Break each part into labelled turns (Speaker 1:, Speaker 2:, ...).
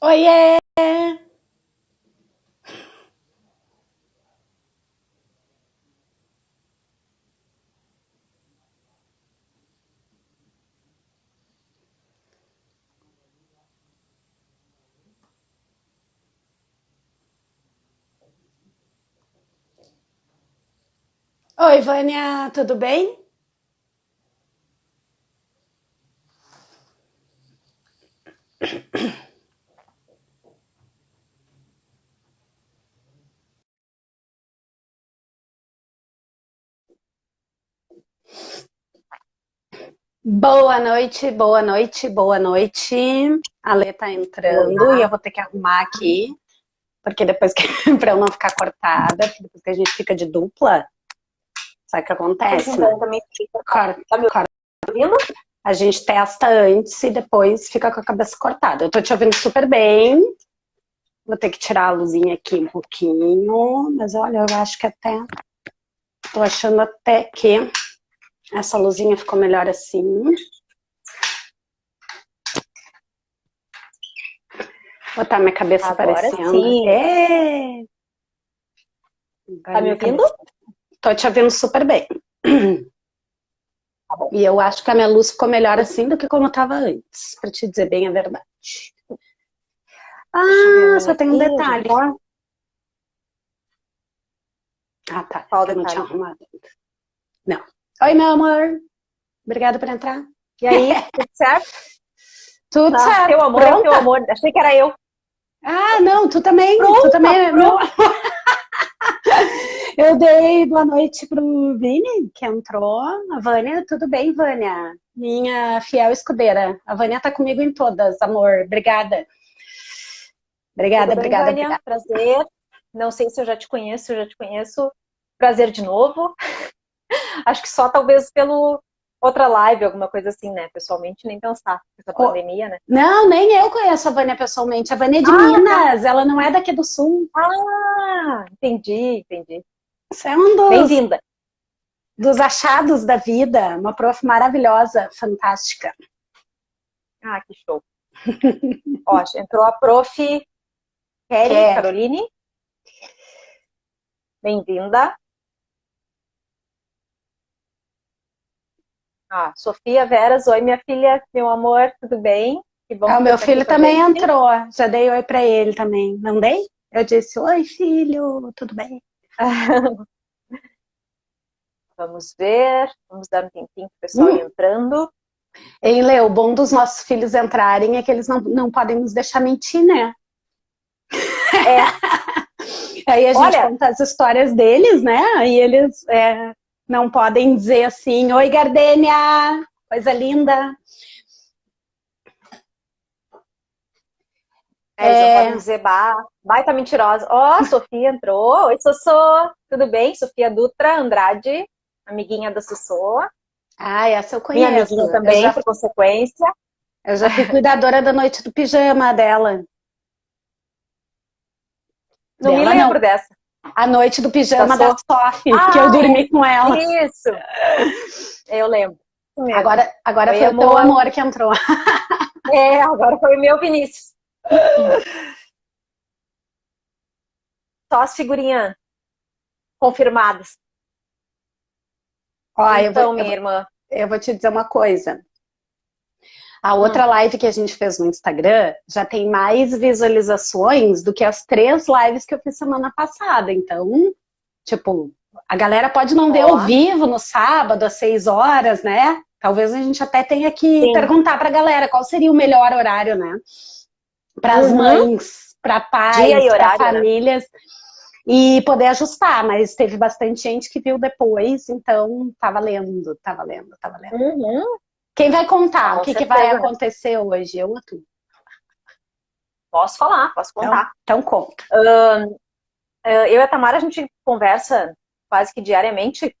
Speaker 1: Oiê! Oi, Vânia, tudo bem? Boa noite, boa noite, boa noite. A Lê tá entrando e eu
Speaker 2: Olá,
Speaker 1: vou ter que arrumar aqui, porque depois que para eu não ficar cortada, porque depois que a gente fica de dupla, sabe o que
Speaker 2: pois
Speaker 1: acontece, né?
Speaker 2: então, também fiquei cortada.
Speaker 1: Corta,
Speaker 2: Tá me
Speaker 1: corta.
Speaker 2: ouvindo?
Speaker 1: A gente testa antes e depois fica com a cabeça cortada. Eu tô te ouvindo super bem. Vou ter que tirar a luzinha aqui um pouquinho, mas olha, eu acho que até tô achando até que essa luzinha ficou melhor assim. Botar minha cabeça
Speaker 2: Agora
Speaker 1: aparecendo.
Speaker 2: sim.
Speaker 1: É! Agora
Speaker 2: Tá me
Speaker 1: minha
Speaker 2: ouvindo?
Speaker 1: cabeça. Tô te ouvindo super bem.
Speaker 2: Tá bom.
Speaker 1: E eu acho que a minha luz ficou melhor assim do que como estava antes, pra te dizer bem a verdade.
Speaker 2: Deixa eu ver a
Speaker 1: Ah,
Speaker 2: minha
Speaker 1: só tem um
Speaker 2: aqui, onde é que
Speaker 1: detalhe.
Speaker 2: tá?
Speaker 1: Ah, tá.
Speaker 2: Qual o
Speaker 1: Que eu não tinha
Speaker 2: detalhe?
Speaker 1: arrumado. Não. Oi, meu amor. Obrigada por entrar.
Speaker 2: E aí, tudo certo?
Speaker 1: Tudo
Speaker 2: Ah, teu
Speaker 1: certo.
Speaker 2: amor é o teu
Speaker 1: Pronta?
Speaker 2: amor. Achei que era eu.
Speaker 1: Ah, não, tu também. Tu
Speaker 2: Pronta,
Speaker 1: também. Meu...
Speaker 2: pronta.
Speaker 1: Eu dei boa noite pro Vini, que entrou. A Vânia, tudo bem, Vânia? Minha fiel escudeira. A Vânia tá comigo em todas, amor. Obrigada.
Speaker 2: Tudo
Speaker 1: Obrigada,
Speaker 2: bem,
Speaker 1: obrigada,
Speaker 2: Vânia?
Speaker 1: obrigada.
Speaker 2: Prazer. Não sei se eu já te conheço, se eu já te conheço. Prazer de novo. Acho que só talvez pelo outra live, alguma coisa assim, né? Pessoalmente, nem pensar. Essa
Speaker 1: Oh,
Speaker 2: pandemia, né?
Speaker 1: não, nem eu conheço a Vânia pessoalmente. A Vânia é de
Speaker 2: Ah, tá.
Speaker 1: Minas, ela não é daqui do Sul.
Speaker 2: Ah, entendi, entendi.
Speaker 1: Isso é um
Speaker 2: Bem-vinda.
Speaker 1: dos achados da vida. Uma prof maravilhosa, fantástica.
Speaker 2: Ah, que show. Ó, entrou a prof. Kelly,
Speaker 1: Quer.
Speaker 2: Caroline, bem-vinda. Ah, Sofia Veras, oi minha filha, meu amor, tudo bem? Que bom
Speaker 1: Ah,
Speaker 2: que
Speaker 1: o
Speaker 2: você
Speaker 1: meu
Speaker 2: está aqui
Speaker 1: filho
Speaker 2: com a
Speaker 1: também
Speaker 2: gente.
Speaker 1: entrou. Já dei oi pra ele também. Não dei? Eu disse, oi, filho, tudo bem?
Speaker 2: Vamos ver, vamos dar um tempinho para o pessoal ir
Speaker 1: Hum.
Speaker 2: entrando.
Speaker 1: Ei, Lê, o bom dos nossos filhos entrarem é que eles não podem nos deixar mentir, né?
Speaker 2: É,
Speaker 1: Aí a gente
Speaker 2: olha,
Speaker 1: conta as histórias deles, né? Aí eles não podem dizer assim, oi, Gardênia, coisa linda.
Speaker 2: eles não podem
Speaker 1: É...
Speaker 2: dizer baita mentirosa. Ó, Sofia entrou. Oi, Sossô, tudo bem? Sofia Dutra Andrade, amiguinha da Sossô.
Speaker 1: Ah, essa eu
Speaker 2: Minha
Speaker 1: conheço.
Speaker 2: amiguinha também, por consequência.
Speaker 1: Eu já fui cuidadora da noite do pijama dela.
Speaker 2: Não me
Speaker 1: Dela
Speaker 2: lembro
Speaker 1: não.
Speaker 2: dessa.
Speaker 1: A noite do
Speaker 2: Da
Speaker 1: pijama da
Speaker 2: So.
Speaker 1: Sophie, que eu
Speaker 2: Ah,
Speaker 1: dormi com ela.
Speaker 2: isso, eu lembro. Isso mesmo.
Speaker 1: Agora
Speaker 2: Oi,
Speaker 1: foi o teu
Speaker 2: amor.
Speaker 1: amor que entrou.
Speaker 2: É, agora foi o meu Vinícius. Só as figurinhas confirmadas.
Speaker 1: Ó,
Speaker 2: Então, minha irmã.
Speaker 1: eu vou te dizer uma coisa. A outra
Speaker 2: Hum,
Speaker 1: live que a gente fez no Instagram já tem mais visualizações do que as 3 lives que eu fiz semana passada. Então, tipo, a galera pode não ver ao
Speaker 2: ó,
Speaker 1: vivo no sábado, às 6 horas, né? Talvez a gente até tenha que
Speaker 2: sim.
Speaker 1: perguntar pra galera qual seria o melhor horário, né? Para as
Speaker 2: Uhum.
Speaker 1: mães, para
Speaker 2: Dia
Speaker 1: pais,
Speaker 2: e
Speaker 1: para
Speaker 2: horário, né?
Speaker 1: famílias e poder ajustar, mas teve bastante gente que viu depois, então tá valendo, tá valendo, tá valendo.
Speaker 2: Uhum.
Speaker 1: Quem vai
Speaker 2: Ah,
Speaker 1: contar o
Speaker 2: com
Speaker 1: que vai
Speaker 2: certeza, né?
Speaker 1: acontecer hoje? Eu ou tu?
Speaker 2: Posso falar, posso contar.
Speaker 1: Então conta.
Speaker 2: Eu e a Tamara, a gente conversa quase que diariamente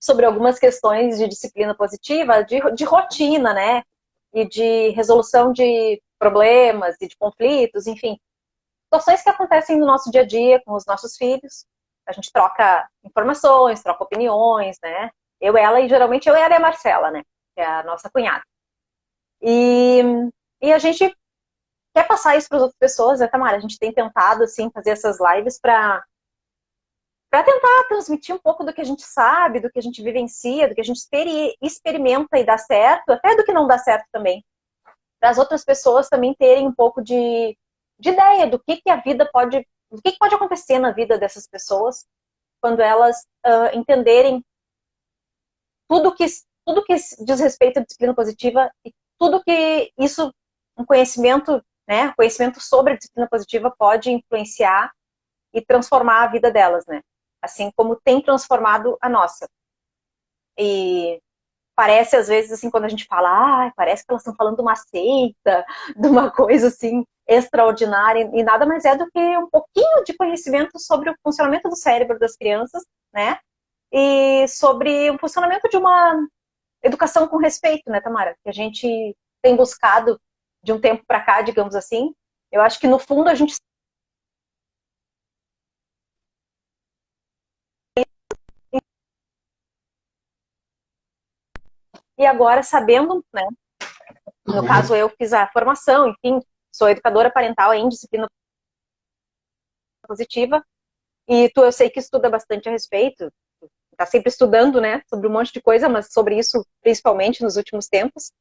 Speaker 2: sobre algumas questões de disciplina positiva, de rotina, né? E de resolução de problemas e de conflitos, enfim. Situações que acontecem no nosso dia a dia com os nossos filhos. A gente troca informações, troca opiniões, né? Eu, ela, e geralmente eu, ela e a Marcela, né? Que é a nossa cunhada. E, e a gente quer passar isso para as outras pessoas, né, Tamara? A gente tem tentado, assim, fazer essas lives para tentar transmitir um pouco do que a gente sabe, do que a gente vivencia, do que a gente experimenta e dá certo, até do que não dá certo também. Para as outras pessoas também terem um pouco de ideia do que a vida pode, do que pode acontecer na vida dessas pessoas quando elas entenderem tudo que diz respeito à disciplina positiva e tudo que isso, um conhecimento, né, conhecimento sobre a disciplina positiva pode influenciar e transformar a vida delas, né? Assim como tem transformado a nossa. E parece, às vezes, assim, quando a gente fala, parece que elas estão falando de uma seita, de uma coisa, assim, extraordinária, e nada mais é do que um pouquinho de conhecimento sobre o funcionamento do cérebro das crianças, né? E sobre o funcionamento de uma educação com respeito, né, Tamara? Que a gente tem buscado de um tempo para cá, digamos assim. Eu acho que, no fundo, a gente e agora sabendo, né? No caso, eu fiz a formação, enfim, sou educadora parental em disciplina positiva, e tu, eu sei que estuda bastante a respeito, tá sempre estudando, né, sobre um monte de coisa, mas sobre isso, principalmente nos últimos tempos.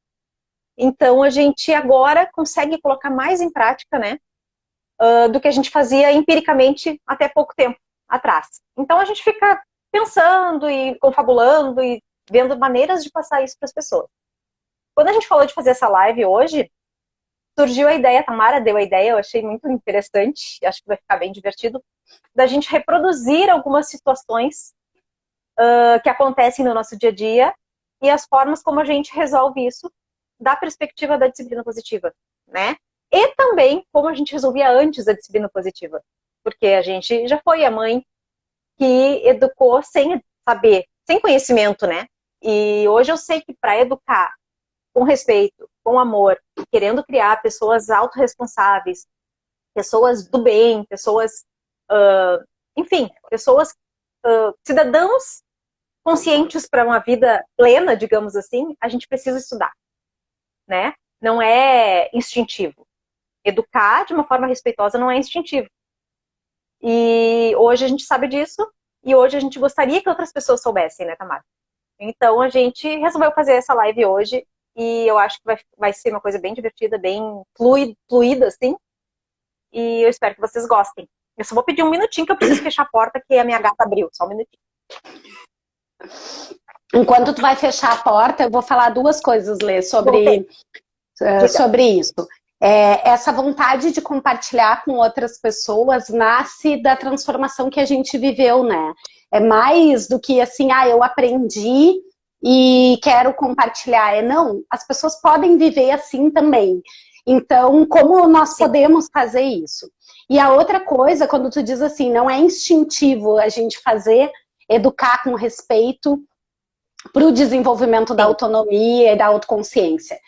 Speaker 2: Então, a gente agora consegue colocar mais em prática, né, do que a gente fazia empiricamente até pouco tempo atrás. Então, a gente fica pensando e confabulando e vendo maneiras de passar isso para as pessoas. Quando a gente falou de fazer essa live hoje, surgiu a ideia, a Tamara deu a ideia, eu achei muito interessante, acho que vai ficar bem divertido, da gente reproduzir algumas situações que acontecem no nosso dia a dia e as formas como a gente resolve isso da perspectiva da disciplina positiva, né? E também como a gente resolvia antes a disciplina positiva, porque a gente já foi a mãe que educou sem saber, sem conhecimento, né? E hoje eu sei que para educar com respeito, com amor, querendo criar pessoas autorresponsáveis, pessoas do bem, pessoas, enfim, pessoas, cidadãos conscientes para uma vida plena, digamos assim, a gente precisa estudar, né? Não é instintivo. Educar de uma forma respeitosa não é instintivo. E hoje a gente sabe disso, e hoje a gente gostaria que outras pessoas soubessem, né, Tamara? Então a gente resolveu fazer essa live hoje, e eu acho que vai ser uma coisa bem divertida, bem fluida, assim, e eu espero que vocês gostem. Eu só vou pedir um minutinho que eu preciso fechar a porta, que a minha gata abriu, só um minutinho.
Speaker 1: Enquanto tu vai fechar a porta, eu vou falar duas coisas, Lê, sobre isso. Essa vontade de compartilhar com outras pessoas nasce da transformação que a gente viveu, né? É mais do que assim, eu aprendi e quero compartilhar. Não, as pessoas podem viver assim também. Então, como nós podemos fazer isso? E a outra coisa, quando tu diz assim, não é instintivo a gente educar com respeito para o desenvolvimento da autonomia e da autoconsciência.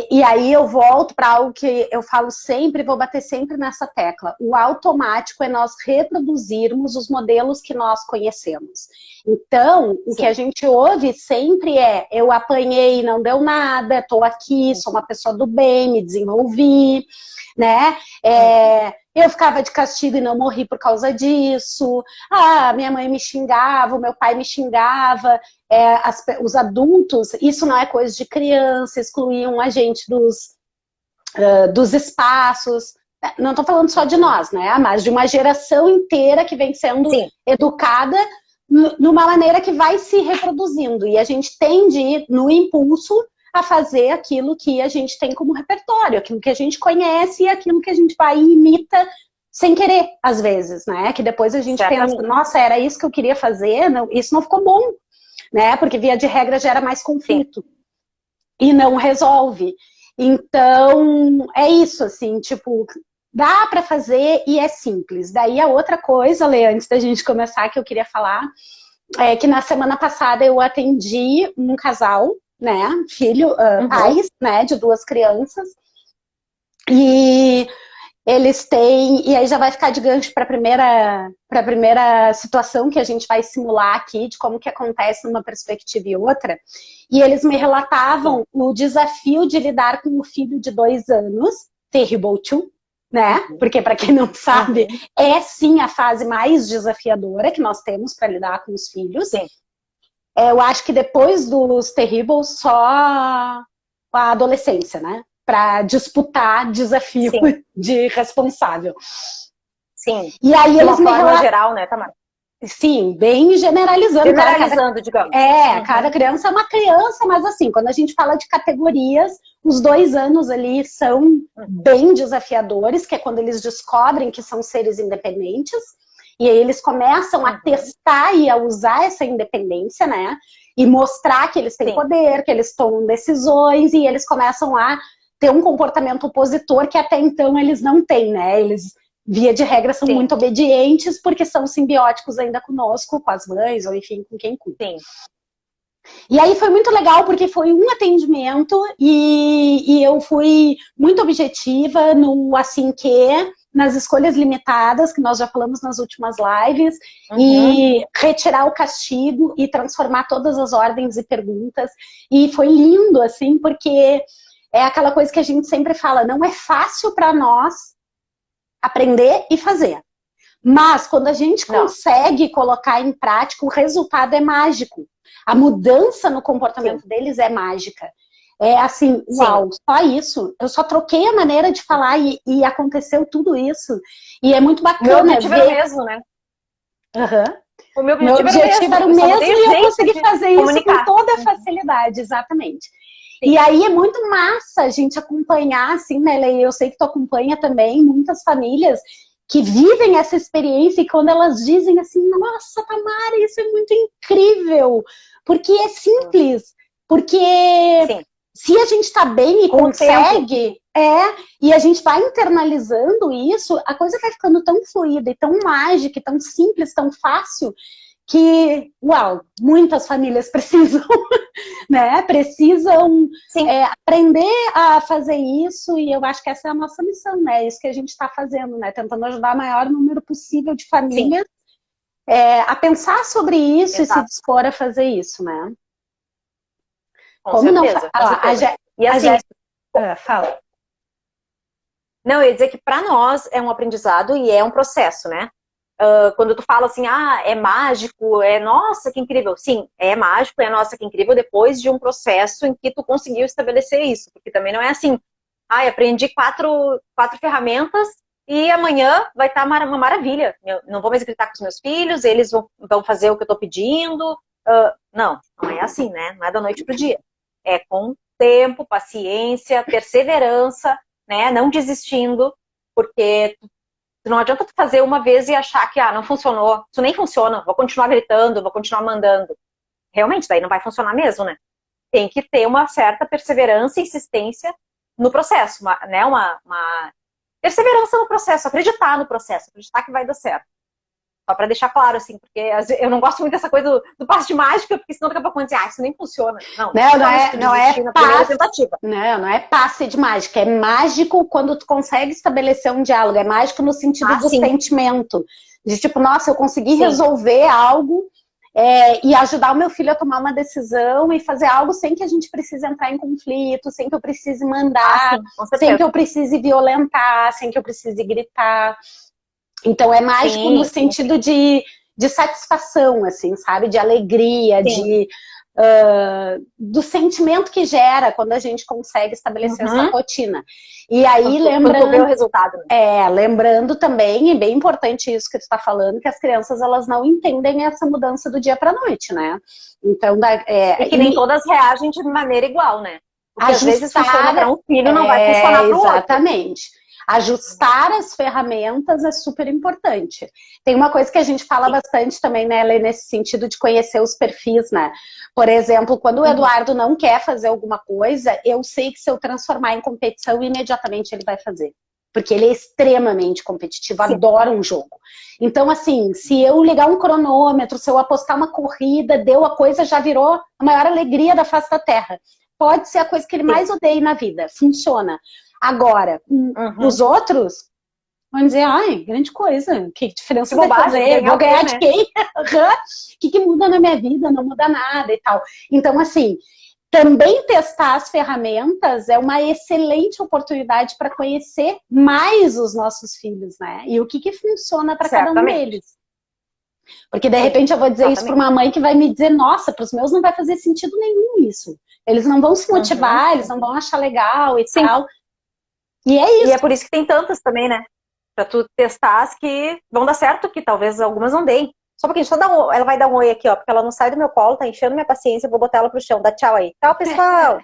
Speaker 1: E aí eu volto para algo que eu falo sempre, vou bater sempre nessa tecla. O automático é nós reproduzirmos os modelos que nós conhecemos. Então, o que a gente ouve sempre é: eu apanhei e não deu nada, estou aqui, sou uma pessoa do bem, me desenvolvi, né? Eu ficava de castigo e não morri por causa disso. Minha mãe me xingava, o meu pai me xingava. Os adultos, isso não é coisa de criança, excluíam a gente dos espaços. Não estou falando só de nós, né? Mas de uma geração inteira que vem sendo educada numa maneira que vai se reproduzindo. E a gente tende, no impulso, a fazer aquilo que a gente tem como repertório, aquilo que a gente conhece e aquilo que a gente vai e imita sem querer, às vezes, né? Que depois a gente pensa, nossa, era isso que eu queria fazer, não, isso não ficou bom, né? Porque via de regra gera mais conflito e não resolve. Então, é isso, assim, tipo, dá pra fazer e é simples. Daí a outra coisa, Lê, antes da gente começar, que eu queria falar, é que na semana passada eu atendi um casal, né, pais, né, de 2 crianças, e eles têm, e aí já vai ficar de gancho para a primeira situação que a gente vai simular aqui, de como que acontece numa perspectiva e outra, e eles me relatavam o desafio de lidar com um filho de 2 anos, Terrible 2, né? Porque, para quem não sabe, é sim a fase mais desafiadora que nós temos para lidar com os filhos.
Speaker 2: Sim.
Speaker 1: Eu acho que depois dos Terribles, só a adolescência, né? Para disputar desafio de responsável.
Speaker 2: Sim.
Speaker 1: E aí eles
Speaker 2: de uma forma geral, né, Tamara?
Speaker 1: Sim, bem generalizando.
Speaker 2: Generalizando, digamos.
Speaker 1: Cada criança é uma criança, mas assim, quando a gente fala de categorias, os 2 anos ali são bem desafiadores, que é quando eles descobrem que são seres independentes, e aí eles começam a testar e a usar essa independência, né? E mostrar que eles têm poder, que eles tomam decisões, e eles começam a ter um comportamento opositor que até então eles não têm, né? Eles, via de regra, são muito obedientes porque são simbióticos ainda conosco, com as mães, ou enfim, com quem cuida.
Speaker 2: Sim.
Speaker 1: E aí foi muito legal porque foi um atendimento e eu fui muito objetiva no assim que, nas escolhas limitadas, que nós já falamos nas últimas lives, e retirar o castigo e transformar todas as ordens e perguntas. E foi lindo, assim, porque é aquela coisa que a gente sempre fala, não é fácil para nós aprender e fazer. Mas quando a gente consegue colocar em prática, o resultado é mágico. A mudança no comportamento deles é mágica. É assim, uau, só isso. Eu só troquei a maneira de falar e aconteceu tudo isso. E é muito bacana.
Speaker 2: Meu objetivo era o mesmo, né? O meu objetivo
Speaker 1: era o mesmo e eu consegui fazer isso com toda a facilidade, exatamente. Sim. E aí é muito massa a gente acompanhar, assim, né, Lei? Eu sei que tu acompanha também muitas famílias que vivem essa experiência e quando elas dizem assim, nossa, Tamara, isso é muito incrível, porque é simples, porque se a gente tá bem e consegue, e a gente vai internalizando isso, a coisa vai ficando tão fluida e tão mágica, e tão simples, tão fácil, que, uau, muitas famílias precisam, né? Precisam aprender a fazer isso, e eu acho que essa é a nossa missão, né? Isso que a gente está fazendo, né? Tentando ajudar o maior número possível de famílias a pensar sobre isso e se dispor a fazer isso, né?
Speaker 2: Com certeza.
Speaker 1: E assim, fala.
Speaker 2: Não, eu ia dizer que para nós é um aprendizado e é um processo, né? Quando tu fala assim, é mágico, nossa, que incrível. Sim, é mágico, nossa, que incrível, depois de um processo em que tu conseguiu estabelecer isso. Porque também não é assim, aprendi quatro ferramentas e amanhã vai estar uma maravilha. Eu não vou mais gritar com os meus filhos, eles vão fazer o que eu estou pedindo. Não é assim, né? Não é da noite pro dia. É com tempo, paciência, perseverança, né? Não desistindo, porque não adianta tu fazer uma vez e achar que não funcionou. Isso nem funciona, vou continuar gritando, vou continuar mandando. Realmente, daí não vai funcionar mesmo, né? Tem que ter uma certa perseverança e insistência no processo, né? Uma perseverança no processo, acreditar no processo, acreditar que vai dar certo. Só pra deixar claro, assim, porque eu não gosto muito dessa coisa do passe de mágica, porque senão daqui a pouco vão dizer, isso nem funciona. Não é passe,
Speaker 1: não é passe de mágica, é mágico quando tu consegue estabelecer um diálogo, é mágico no sentido do sentimento, de tipo, nossa, eu consegui resolver algo e ajudar o meu filho a tomar uma decisão e fazer algo sem que a gente precise entrar em conflito, sem que eu precise mandar, sem que eu precise violentar, sem que eu precise gritar. Então é mágico no sentido de satisfação, assim, sabe? De alegria, do sentimento que gera quando a gente consegue estabelecer essa rotina. E aí, lembrando...
Speaker 2: o resultado, né?
Speaker 1: Lembrando também, e bem importante isso que tu está falando, que as crianças, elas não entendem essa mudança do dia para a noite, né? Então,
Speaker 2: e que nem todas reagem de maneira igual, né? Porque às vezes funciona para um filho, não vai funcionar para o outro.
Speaker 1: Exatamente. Ajustar as ferramentas é super importante. Tem uma coisa que a gente fala bastante também, né, Lê, nesse sentido de conhecer os perfis, né? Por exemplo, quando o Eduardo não quer fazer alguma coisa, eu sei que se eu transformar em competição, imediatamente ele vai fazer. Porque ele é extremamente competitivo, adora um jogo. Então, assim, se eu ligar um cronômetro, se eu apostar uma corrida, a coisa já virou a maior alegria da face da Terra. Pode ser a coisa que ele mais odeia na vida, funciona. Agora, os outros vão dizer, grande coisa, que diferença vai fazer? Vou ganhar de quem? O que muda na minha vida? Não muda nada e tal. Então, assim, também testar as ferramentas é uma excelente oportunidade para conhecer mais os nossos filhos, né? E o que funciona para cada um deles. Porque, de repente, eu vou dizer isso para uma mãe que vai me dizer, nossa, para os meus não vai fazer sentido nenhum isso. Eles não vão se motivar, eles não vão achar legal e tal. E é isso.
Speaker 2: E é por isso que tem tantas também, né? Pra tu testar as que vão dar certo, que talvez algumas não deem. Só porque ela vai dar um oi aqui, ó, porque ela não sai do meu colo, tá enchendo minha paciência, eu vou botar ela pro chão. Dá tchau aí. Tchau, pessoal!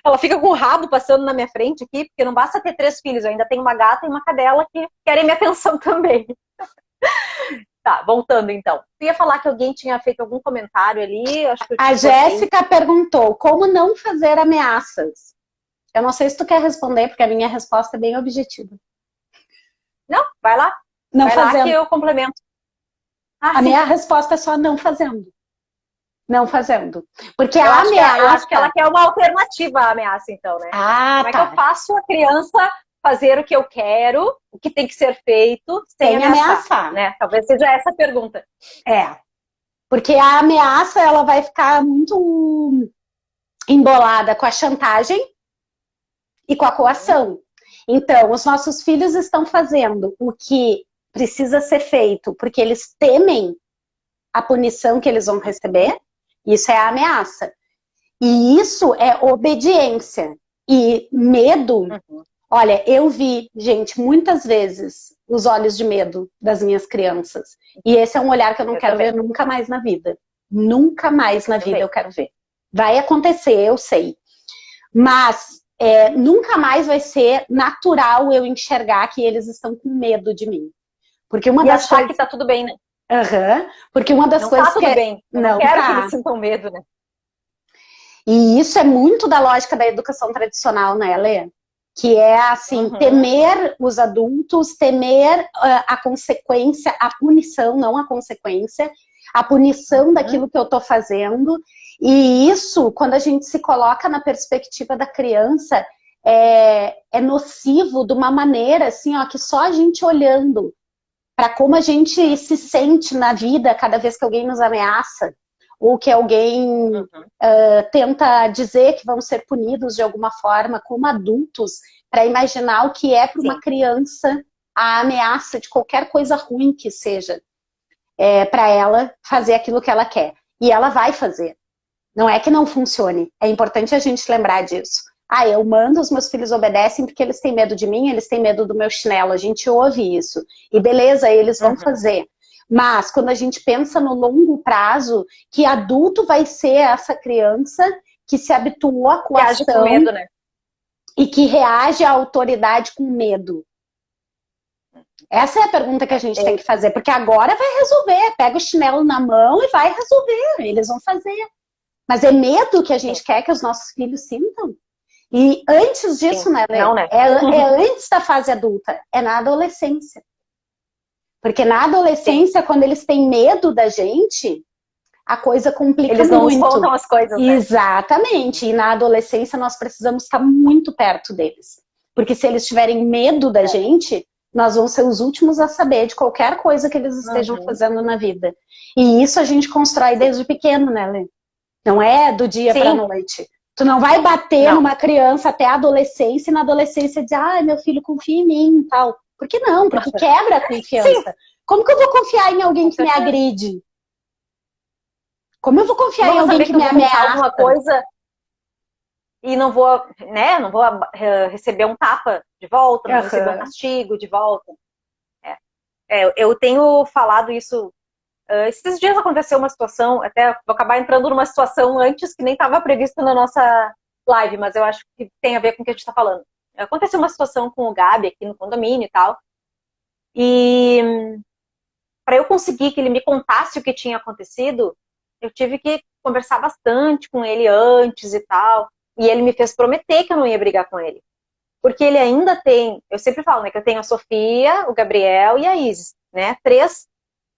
Speaker 2: Ela fica com o rabo passando na minha frente aqui, porque não basta ter 3 filhos, eu ainda tenho uma gata e uma cadela que querem minha atenção também. Tá, voltando então. Tu ia falar que alguém tinha feito algum comentário ali? Acho que
Speaker 1: a Jéssica perguntou, como não fazer ameaças? Eu não sei se tu quer responder, porque a minha resposta é bem objetiva.
Speaker 2: Não, vai lá.
Speaker 1: Não
Speaker 2: vai
Speaker 1: fazendo.
Speaker 2: lá que eu complemento.
Speaker 1: A minha resposta é só não fazendo. Não fazendo. Porque
Speaker 2: eu
Speaker 1: a ameaça...
Speaker 2: eu acho que ela quer uma alternativa à ameaça, então, né? Como é que eu faço a criança fazer o que eu quero, o que tem que ser feito, sem ameaçar, né? Talvez seja essa a pergunta.
Speaker 1: Porque a ameaça, ela vai ficar muito embolada com a chantagem e com a coação. Então, os nossos filhos estão fazendo o que precisa ser feito porque eles temem a punição que eles vão receber. Isso é a ameaça. E isso é obediência. E medo... Olha, eu vi, gente, muitas vezes os olhos de medo das minhas crianças. E esse é um olhar que eu não quero ver nunca mais na vida. Nunca mais na vida eu quero ver. Vai acontecer, eu sei. Mas nunca mais vai ser natural eu enxergar que eles estão com medo de mim. Porque uma das
Speaker 2: achar que tá tudo bem, né?
Speaker 1: Porque uma das coisas
Speaker 2: tá tudo bem. Eu não quero que eles sintam medo, né?
Speaker 1: E isso é muito da lógica da educação tradicional, né, Lê? Que é assim, temer os adultos, temer a consequência, a punição, não a consequência, a punição daquilo que eu tô fazendo. E isso, quando a gente se coloca na perspectiva da criança, é nocivo de uma maneira assim, ó, que só a gente olhando para como a gente se sente na vida cada vez que alguém nos ameaça, ou que alguém tenta dizer que vão ser punidos de alguma forma, como adultos, para imaginar o que é para uma criança a ameaça de qualquer coisa ruim que seja, para ela fazer aquilo que ela quer. E ela vai fazer. Não é que não funcione. É importante a gente lembrar disso. Eu mando, os meus filhos obedecem porque eles têm medo de mim, eles têm medo do meu chinelo. A gente ouve isso. E beleza, eles vão fazer. Mas quando a gente pensa no longo prazo, que adulto vai ser essa criança que se habituou à coação,
Speaker 2: com medo, né?
Speaker 1: E que reage à autoridade com medo. Essa é a pergunta que a gente tem que fazer, porque agora vai resolver, pega o chinelo na mão e vai resolver, eles vão fazer. Mas é medo que a gente quer que os nossos filhos sintam. E antes disso, né, Lê?
Speaker 2: Não, né?
Speaker 1: É antes da fase adulta, é na adolescência. Porque na adolescência, quando eles têm medo da gente, a coisa complica muito.
Speaker 2: Eles não escontam as coisas, né?
Speaker 1: Exatamente. E na adolescência nós precisamos estar muito perto deles. Porque se eles tiverem medo da gente, nós vamos ser os últimos a saber de qualquer coisa que eles estejam fazendo na vida. E isso a gente constrói desde pequeno, né, Lê? Não é do dia para a noite. Tu não vai bater numa criança até a adolescência e na adolescência dizer, meu filho, confia em mim e tal. Por que não? Porque quebra a confiança. Como que eu vou confiar em alguém que me agride? Como eu vou confiar em alguém que me ameaça?
Speaker 2: Alguma coisa e não vou, né? Não vou receber um tapa de volta, não vou receber um castigo de volta. Eu tenho falado isso. Esses dias aconteceu uma situação, até vou acabar entrando numa situação antes que nem estava prevista na nossa live, mas eu acho que tem a ver com o que a gente está falando. Aconteceu uma situação com o Gabi aqui no condomínio e tal. E para eu conseguir que ele me contasse o que tinha acontecido, eu tive que conversar bastante com ele antes e tal. E ele me fez prometer que eu não ia brigar com ele. Porque ele ainda tem, eu sempre falo, né, que eu tenho a Sofia, o Gabriel e a Isis, né? 3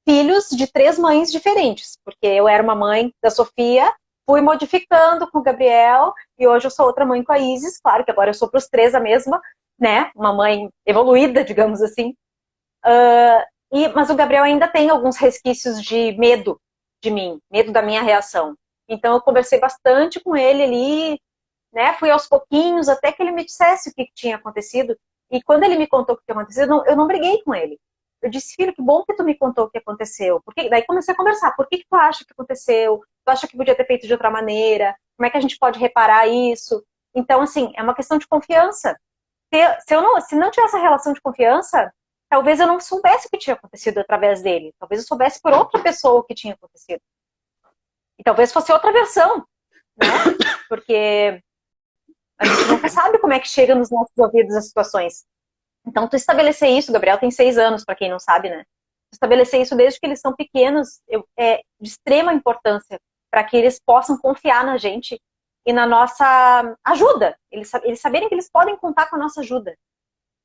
Speaker 2: filhos de 3 mães diferentes. Porque eu era uma mãe da Sofia, fui modificando com o Gabriel e hoje eu sou outra mãe com a Isis. Claro que agora eu sou para os 3 a mesma, né? Uma mãe evoluída, digamos assim. Mas o Gabriel ainda tem alguns resquícios de medo de mim, medo da minha reação. Então eu conversei bastante com ele ali, né? Fui aos pouquinhos até que ele me dissesse o que tinha acontecido. E quando ele me contou o que tinha acontecido, eu não briguei com ele. Eu disse, filho, que bom que tu me contou o que aconteceu. Porque daí comecei a conversar. Por que tu acha que aconteceu? Tu acha que podia ter feito de outra maneira? Como é que a gente pode reparar isso? Então, assim, é uma questão de confiança. Se não tivesse essa relação de confiança, talvez eu não soubesse o que tinha acontecido através dele. Talvez eu soubesse por outra pessoa o que tinha acontecido. E talvez fosse outra versão, né? Porque a gente nunca sabe como é que chega nos nossos ouvidos as situações. Então, tu estabelecer isso, Gabriel tem 6 anos, para quem não sabe, né? Estabelecer isso desde que eles são pequenos é de extrema importância para que eles possam confiar na gente e na nossa ajuda. Eles saberem que eles podem contar com a nossa ajuda,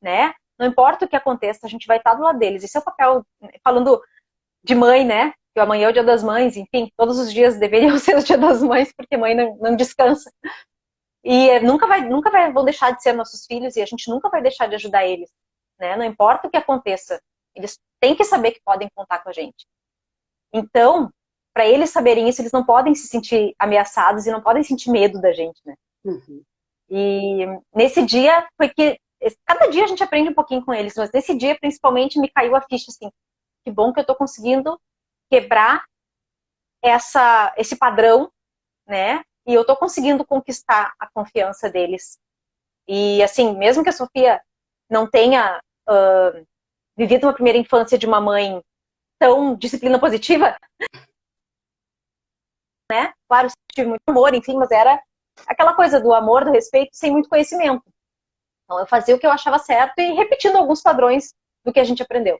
Speaker 2: né? Não importa o que aconteça, a gente vai estar do lado deles. Esse é o papel, falando de mãe, né? Que amanhã é o Dia das Mães, enfim, todos os dias deveriam ser o Dia das Mães, porque mãe não descansa. E vão deixar de ser nossos filhos e a gente nunca vai deixar de ajudar eles, né? Não importa o que aconteça, eles têm que saber que podem contar com a gente. Então, para eles saberem isso, eles não podem se sentir ameaçados e não podem sentir medo da gente, né?
Speaker 1: Uhum.
Speaker 2: E nesse dia foi que cada dia a gente aprende um pouquinho com eles, mas nesse dia principalmente me caiu a ficha assim, que bom que eu tô conseguindo quebrar esse padrão, né? E eu tô conseguindo conquistar a confiança deles. E, assim, mesmo que a Sofia não tenha vivido uma primeira infância de uma mãe tão disciplina positiva, né? Claro, tive muito amor, enfim, mas era aquela coisa do amor, do respeito, sem muito conhecimento. Então, eu fazia o que eu achava certo e repetindo alguns padrões do que a gente aprendeu.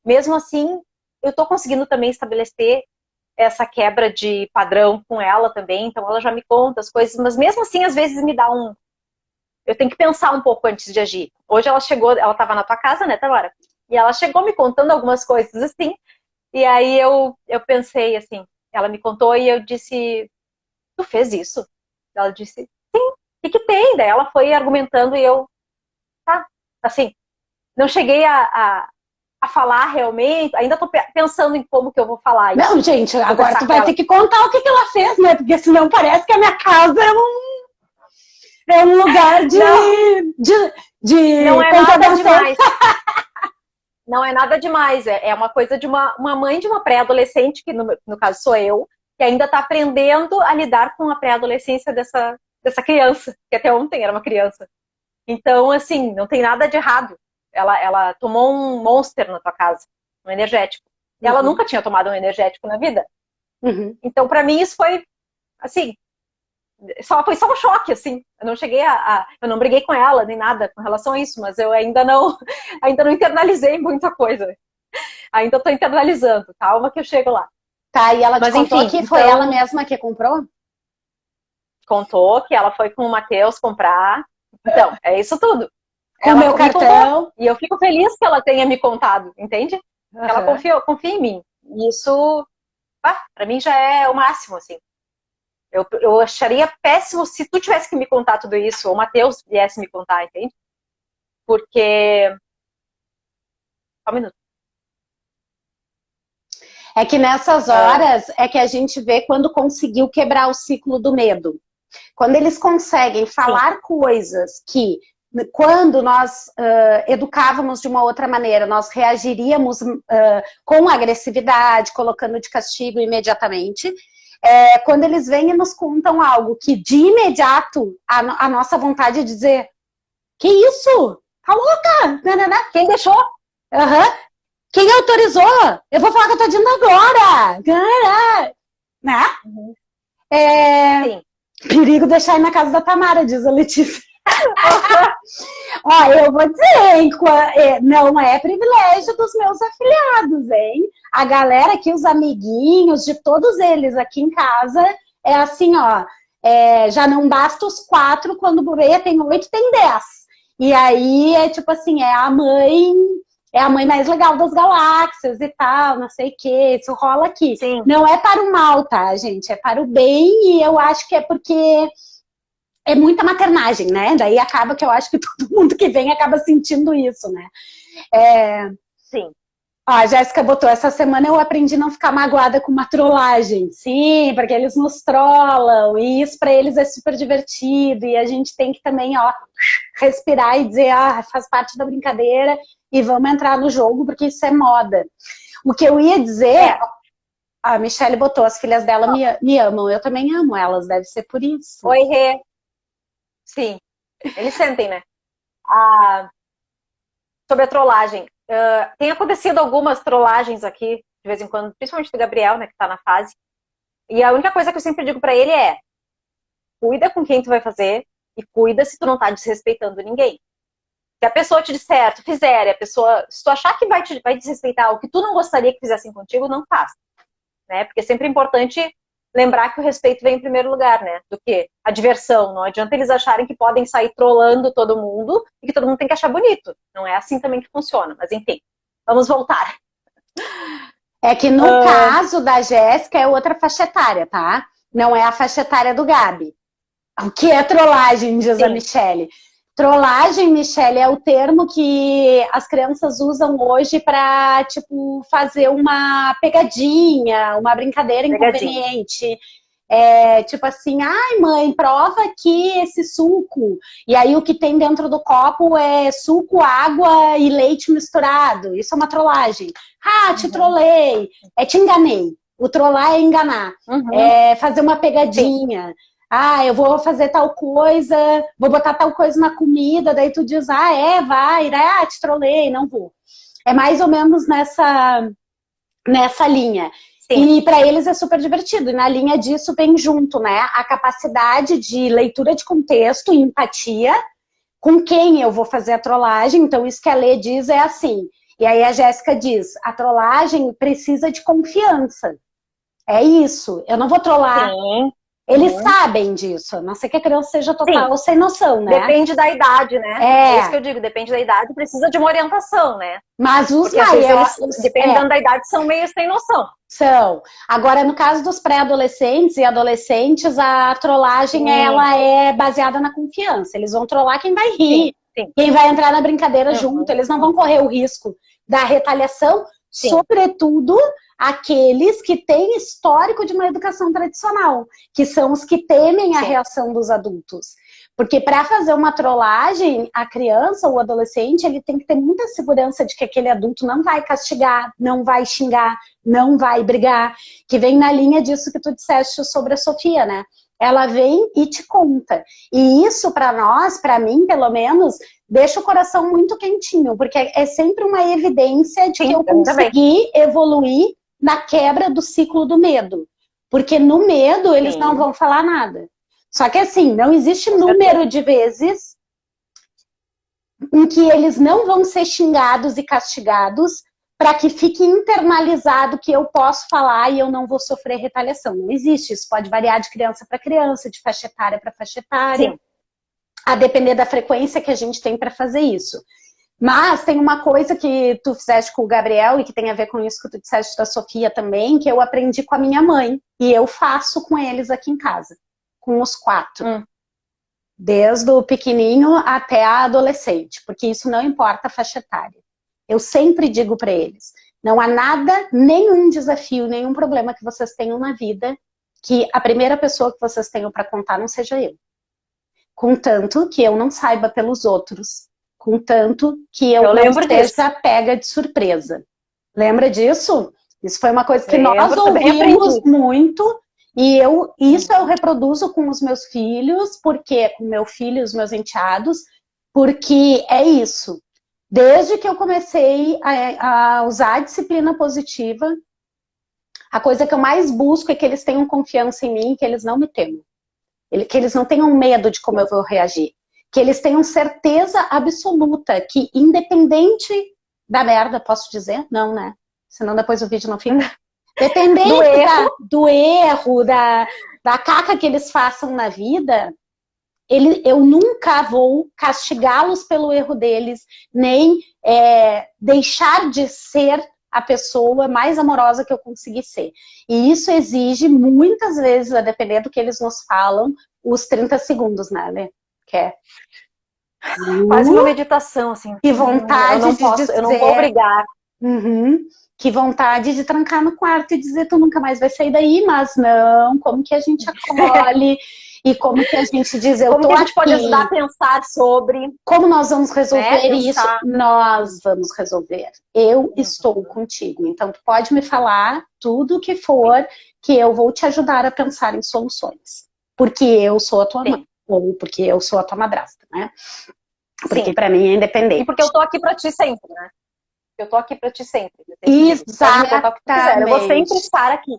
Speaker 2: Mesmo assim, eu tô conseguindo também estabelecer essa quebra de padrão com ela também, então ela já me conta as coisas, mas mesmo assim, às vezes me dá eu tenho que pensar um pouco antes de agir. Hoje ela chegou, ela estava na tua casa, né, Tamara? E ela chegou me contando algumas coisas assim, e aí eu pensei assim, ela me contou e eu disse, tu fez isso? Ela disse, sim, o que tem? Daí ela foi argumentando e eu, tá, assim, não cheguei a falar realmente, ainda tô pensando em como que eu vou falar isso.
Speaker 1: Não, gente, agora tu vai ter que contar o que ela fez, né? Porque senão parece que a minha casa é um lugar de
Speaker 2: não é nada demais. Não é nada demais. É uma coisa de uma mãe de uma pré-adolescente, que no caso sou eu, que ainda está aprendendo a lidar com a pré-adolescência dessa criança, que até ontem era uma criança. Então, assim, não tem nada de errado. Ela tomou um Monster na tua casa, um energético. E ela nunca tinha tomado um energético na vida.
Speaker 1: Uhum.
Speaker 2: Então, para mim, isso foi, assim, foi só um choque, assim. Eu não cheguei eu não briguei com ela, nem nada com relação a isso, mas eu ainda não internalizei muita coisa. Ainda estou internalizando. Calma que eu chego lá.
Speaker 1: Tá, e ela te
Speaker 2: mas,
Speaker 1: contou
Speaker 2: enfim,
Speaker 1: que foi ela mesma que comprou?
Speaker 2: Contou que ela foi com o Matheus comprar. Então, é isso tudo.
Speaker 1: Com o meu cartão.
Speaker 2: E eu fico feliz que ela tenha me contado, entende? Uhum. Ela confia em mim. E isso, pra mim, já é o máximo, assim. Eu acharia péssimo se tu tivesse que me contar tudo isso, ou o Matheus viesse me contar, entende? Porque... Só um minuto.
Speaker 1: É que nessas horas é que a gente vê quando conseguiu quebrar o ciclo do medo. Quando eles conseguem falar Sim. coisas que, quando nós educávamos de uma outra maneira, nós reagiríamos com agressividade, colocando de castigo imediatamente. Quando eles vêm e nos contam algo que de imediato a nossa vontade é dizer: que isso? Tá louca? Quem deixou? Quem autorizou? Eu vou falar que eu tô dizendo agora. Né?
Speaker 2: Uhum.
Speaker 1: Sim. Perigo deixar ir na casa da Tamara, diz a Letícia. Ó, eu vou dizer, hein? Não é privilégio dos meus afiliados, hein? A galera aqui, os amiguinhos de todos eles aqui em casa, é assim, ó. Já não basta os 4, quando o Bureia tem 8, tem 10. E aí é tipo assim, é a mãe mais legal das galáxias e tal, não sei o que, isso rola aqui.
Speaker 2: Sim.
Speaker 1: Não é para o mal, tá, gente? É para o bem, e eu acho que é porque é muita maternagem, né? Daí acaba que eu acho que todo mundo que vem acaba sentindo isso, né?
Speaker 2: Sim.
Speaker 1: Ó, a Jéssica botou, essa semana eu aprendi a não ficar magoada com uma trollagem. Sim, porque eles nos trollam, e isso pra eles é super divertido, e a gente tem que também, ó, respirar e dizer, faz parte da brincadeira, e vamos entrar no jogo, porque isso é moda. O que eu ia dizer, a Michelle botou, as filhas dela me amam, eu também amo elas, deve ser por isso.
Speaker 2: Oi, Rê. Sim, eles sentem, né? Sobre a trollagem. Tem acontecido algumas trollagens aqui, de vez em quando, principalmente do Gabriel, né, que tá na fase. E a única coisa que eu sempre digo pra ele é: cuida com quem tu vai fazer e cuida se tu não tá desrespeitando ninguém. Se a pessoa te disser, tu fizer, e a pessoa, se tu achar que vai desrespeitar o que tu não gostaria que fizessem contigo, não faça. Né? Porque é sempre importante lembrar que o respeito vem em primeiro lugar, né? Do que a diversão. Não adianta eles acharem que podem sair trollando todo mundo e que todo mundo tem que achar bonito. Não é assim também que funciona. Mas enfim, vamos voltar.
Speaker 1: É que no caso da Jéssica é outra faixa etária, tá? Não é a faixa etária do Gabi. O que é trollagem, diz a Michelle. Trollagem, Michelle, é o termo que as crianças usam hoje para, tipo, fazer uma pegadinha, uma brincadeira inconveniente. Tipo assim, ai mãe, prova aqui esse suco. E aí o que tem dentro do copo é suco, água e leite misturado. Isso é uma trollagem. Te trolei. Te enganei. O trollar é enganar. É fazer uma pegadinha. Eu vou fazer tal coisa, vou botar tal coisa na comida, daí tu diz, vai, te trolei, não vou. É mais ou menos nessa linha. Sim. E para eles é super divertido, e na linha disso vem junto, né, a capacidade de leitura de contexto e empatia com quem eu vou fazer a trollagem. Então isso que a Lê diz é assim, e aí a Jéssica diz, a trollagem precisa de confiança. É isso, eu não vou trollar. Sim. Eles sabem disso, a não ser que a criança seja total sem noção, né?
Speaker 2: Depende da idade, né? É isso que eu digo, depende da idade, precisa de uma orientação, né?
Speaker 1: Mas os maiores,
Speaker 2: dependendo da idade, são meio sem noção.
Speaker 1: São. Agora, no caso dos pré-adolescentes e adolescentes, a trollagem, ela é baseada na confiança. Eles vão trollar quem vai rir, quem vai entrar na brincadeira junto. Eles não vão correr o risco da retaliação, sobretudo aqueles que têm histórico de uma educação tradicional, que são os que temem a reação dos adultos. Porque para fazer uma trollagem, a criança ou o adolescente, ele tem que ter muita segurança de que aquele adulto não vai castigar, não vai xingar, não vai brigar, que vem na linha disso que tu disseste sobre a Sofia, né? Ela vem e te conta. E isso para nós, para mim pelo menos, deixa o coração muito quentinho, porque é sempre uma evidência de que eu consegui evoluir na quebra do ciclo do medo. Porque no medo eles não vão falar nada. Só que assim, não existe número de vezes em que eles não vão ser xingados e castigados para que fique internalizado que eu posso falar e eu não vou sofrer retaliação. Não existe. Isso pode variar de criança para criança, de faixa etária para faixa etária, a depender da frequência que a gente tem para fazer isso. Mas tem uma coisa que tu fizeste com o Gabriel e que tem a ver com isso que tu disseste da Sofia também, que eu aprendi com a minha mãe e eu faço com eles aqui em casa. Com os 4. Desde o pequenininho até a adolescente, porque isso não importa a faixa etária. Eu sempre digo para eles, não há nada, nenhum desafio, nenhum problema que vocês tenham na vida que a primeira pessoa que vocês tenham para contar não seja eu. Contanto que eu não saiba pelos outros, contanto que eu não esteja pega de surpresa. Lembra disso? Isso foi uma coisa que nós ouvimos muito. E isso eu reproduzo com os meus filhos, porque com meu filho e os meus enteados, porque é isso. Desde que eu comecei a usar a disciplina positiva, a coisa que eu mais busco é que eles tenham confiança em mim, que eles não me temam. Que eles não tenham medo de como eu vou reagir. Que eles tenham certeza absoluta que, independente da merda, posso dizer? Não, né? Senão depois o vídeo não fica... Dependente do erro, da caca que eles façam na vida, eu nunca vou castigá-los pelo erro deles, nem deixar de ser a pessoa mais amorosa que eu consegui ser. E isso exige, muitas vezes, a depender do que eles nos falam, os 30 segundos, né? Que é...
Speaker 2: Quase uma meditação, assim.
Speaker 1: Que vontade de dizer...
Speaker 2: Eu não vou brigar.
Speaker 1: Uhum. Que vontade de trancar no quarto e dizer, tu nunca mais vai sair daí, mas não, como que a gente acolhe e como que a gente diz, eu
Speaker 2: Como
Speaker 1: tô
Speaker 2: que a gente pode ajudar a
Speaker 1: aqui.
Speaker 2: pensar sobre,
Speaker 1: Como nós vamos
Speaker 2: né?
Speaker 1: resolver isso?
Speaker 2: Pensar.
Speaker 1: Nós vamos resolver. Eu estou contigo. Então, tu pode me falar tudo que for, que eu vou te ajudar a pensar em soluções. Porque eu sou a tua mãe.
Speaker 2: Sim,
Speaker 1: Ou porque eu sou a tua madrasta, né? Porque
Speaker 2: sim.
Speaker 1: pra mim é
Speaker 2: E
Speaker 1: independente.
Speaker 2: porque eu tô aqui pra ti sempre, né? Eu tô aqui pra ti sempre. Eu sempre digo, pode me contar o que tu quiser. Eu vou sempre
Speaker 1: Exatamente.
Speaker 2: estar aqui.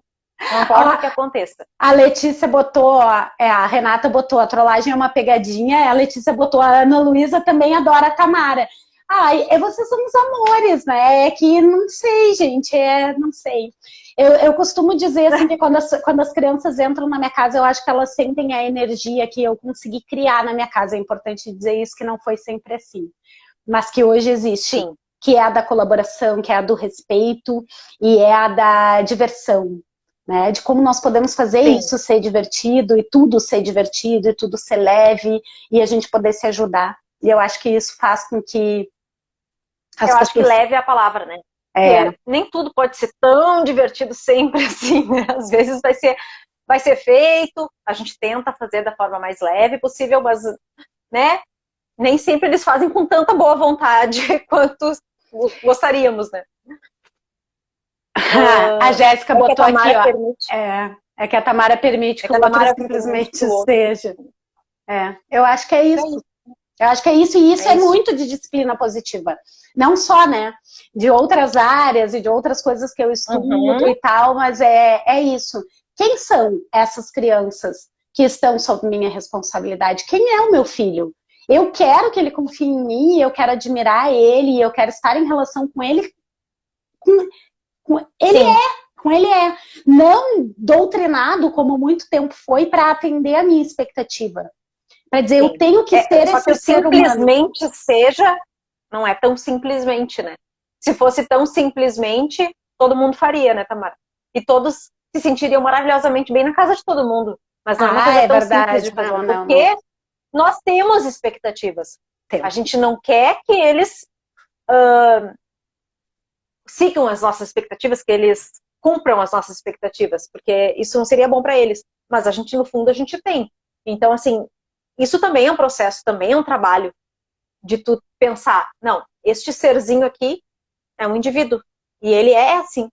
Speaker 2: Não importa o que
Speaker 1: Ó,
Speaker 2: aconteça.
Speaker 1: a Letícia botou, a Renata botou, a trollagem é uma pegadinha, a Letícia botou, a Ana Luísa também adora a Tamara. Ai, vocês são os amores, né? É que não sei, gente, não sei. Eu costumo dizer assim que quando as crianças entram na minha casa, eu acho que elas sentem a energia que eu consegui criar na minha casa. É importante dizer isso, que não foi sempre assim, mas que hoje existe.
Speaker 2: Sim.
Speaker 1: Que é a da colaboração, que é a do respeito e é a da diversão. Né, de como nós podemos fazer
Speaker 2: Sim.
Speaker 1: isso ser divertido e tudo ser divertido e tudo ser leve e a gente poder se ajudar. E eu acho que isso faz com que as
Speaker 2: Eu acho que
Speaker 1: pessoas...
Speaker 2: leve é a palavra, né? Porque nem tudo pode ser tão divertido sempre assim, né? Às vezes vai ser feito, a gente tenta fazer da forma mais leve possível, mas, né? Nem sempre eles fazem com tanta boa vontade quanto gostaríamos, né?
Speaker 1: A Jéssica botou aqui, ó.
Speaker 2: Permite.
Speaker 1: É que a Tamara permite que o outro simplesmente seja. Eu acho que é isso. Eu acho que é isso, e isso é muito de disciplina positiva. Não só, né, de outras áreas e de outras coisas que eu estudo e tal, mas é isso. Quem são essas crianças que estão sob minha responsabilidade? Quem é o meu filho? Eu quero que ele confie em mim, eu quero admirar ele, eu quero estar em relação com ele. Com ele é. Não doutrinado, como muito tempo foi, para atender a minha expectativa. Para dizer, eu tenho que ser esse ser humano.
Speaker 2: Simplesmente seja, não é tão simplesmente, né? Se fosse tão simplesmente, todo mundo faria, né, Tamara? E todos se sentiriam maravilhosamente bem na casa de todo mundo. Mas não é uma coisa tão simples de fazer, porque nós temos expectativas. A gente não quer que eles sigam as nossas expectativas, que eles cumpram as nossas expectativas, porque isso não seria bom para eles. Mas a gente, no fundo, a gente tem. Então, assim, isso também é um processo, também é um trabalho de tu pensar, não, este serzinho aqui é um indivíduo, e ele é assim,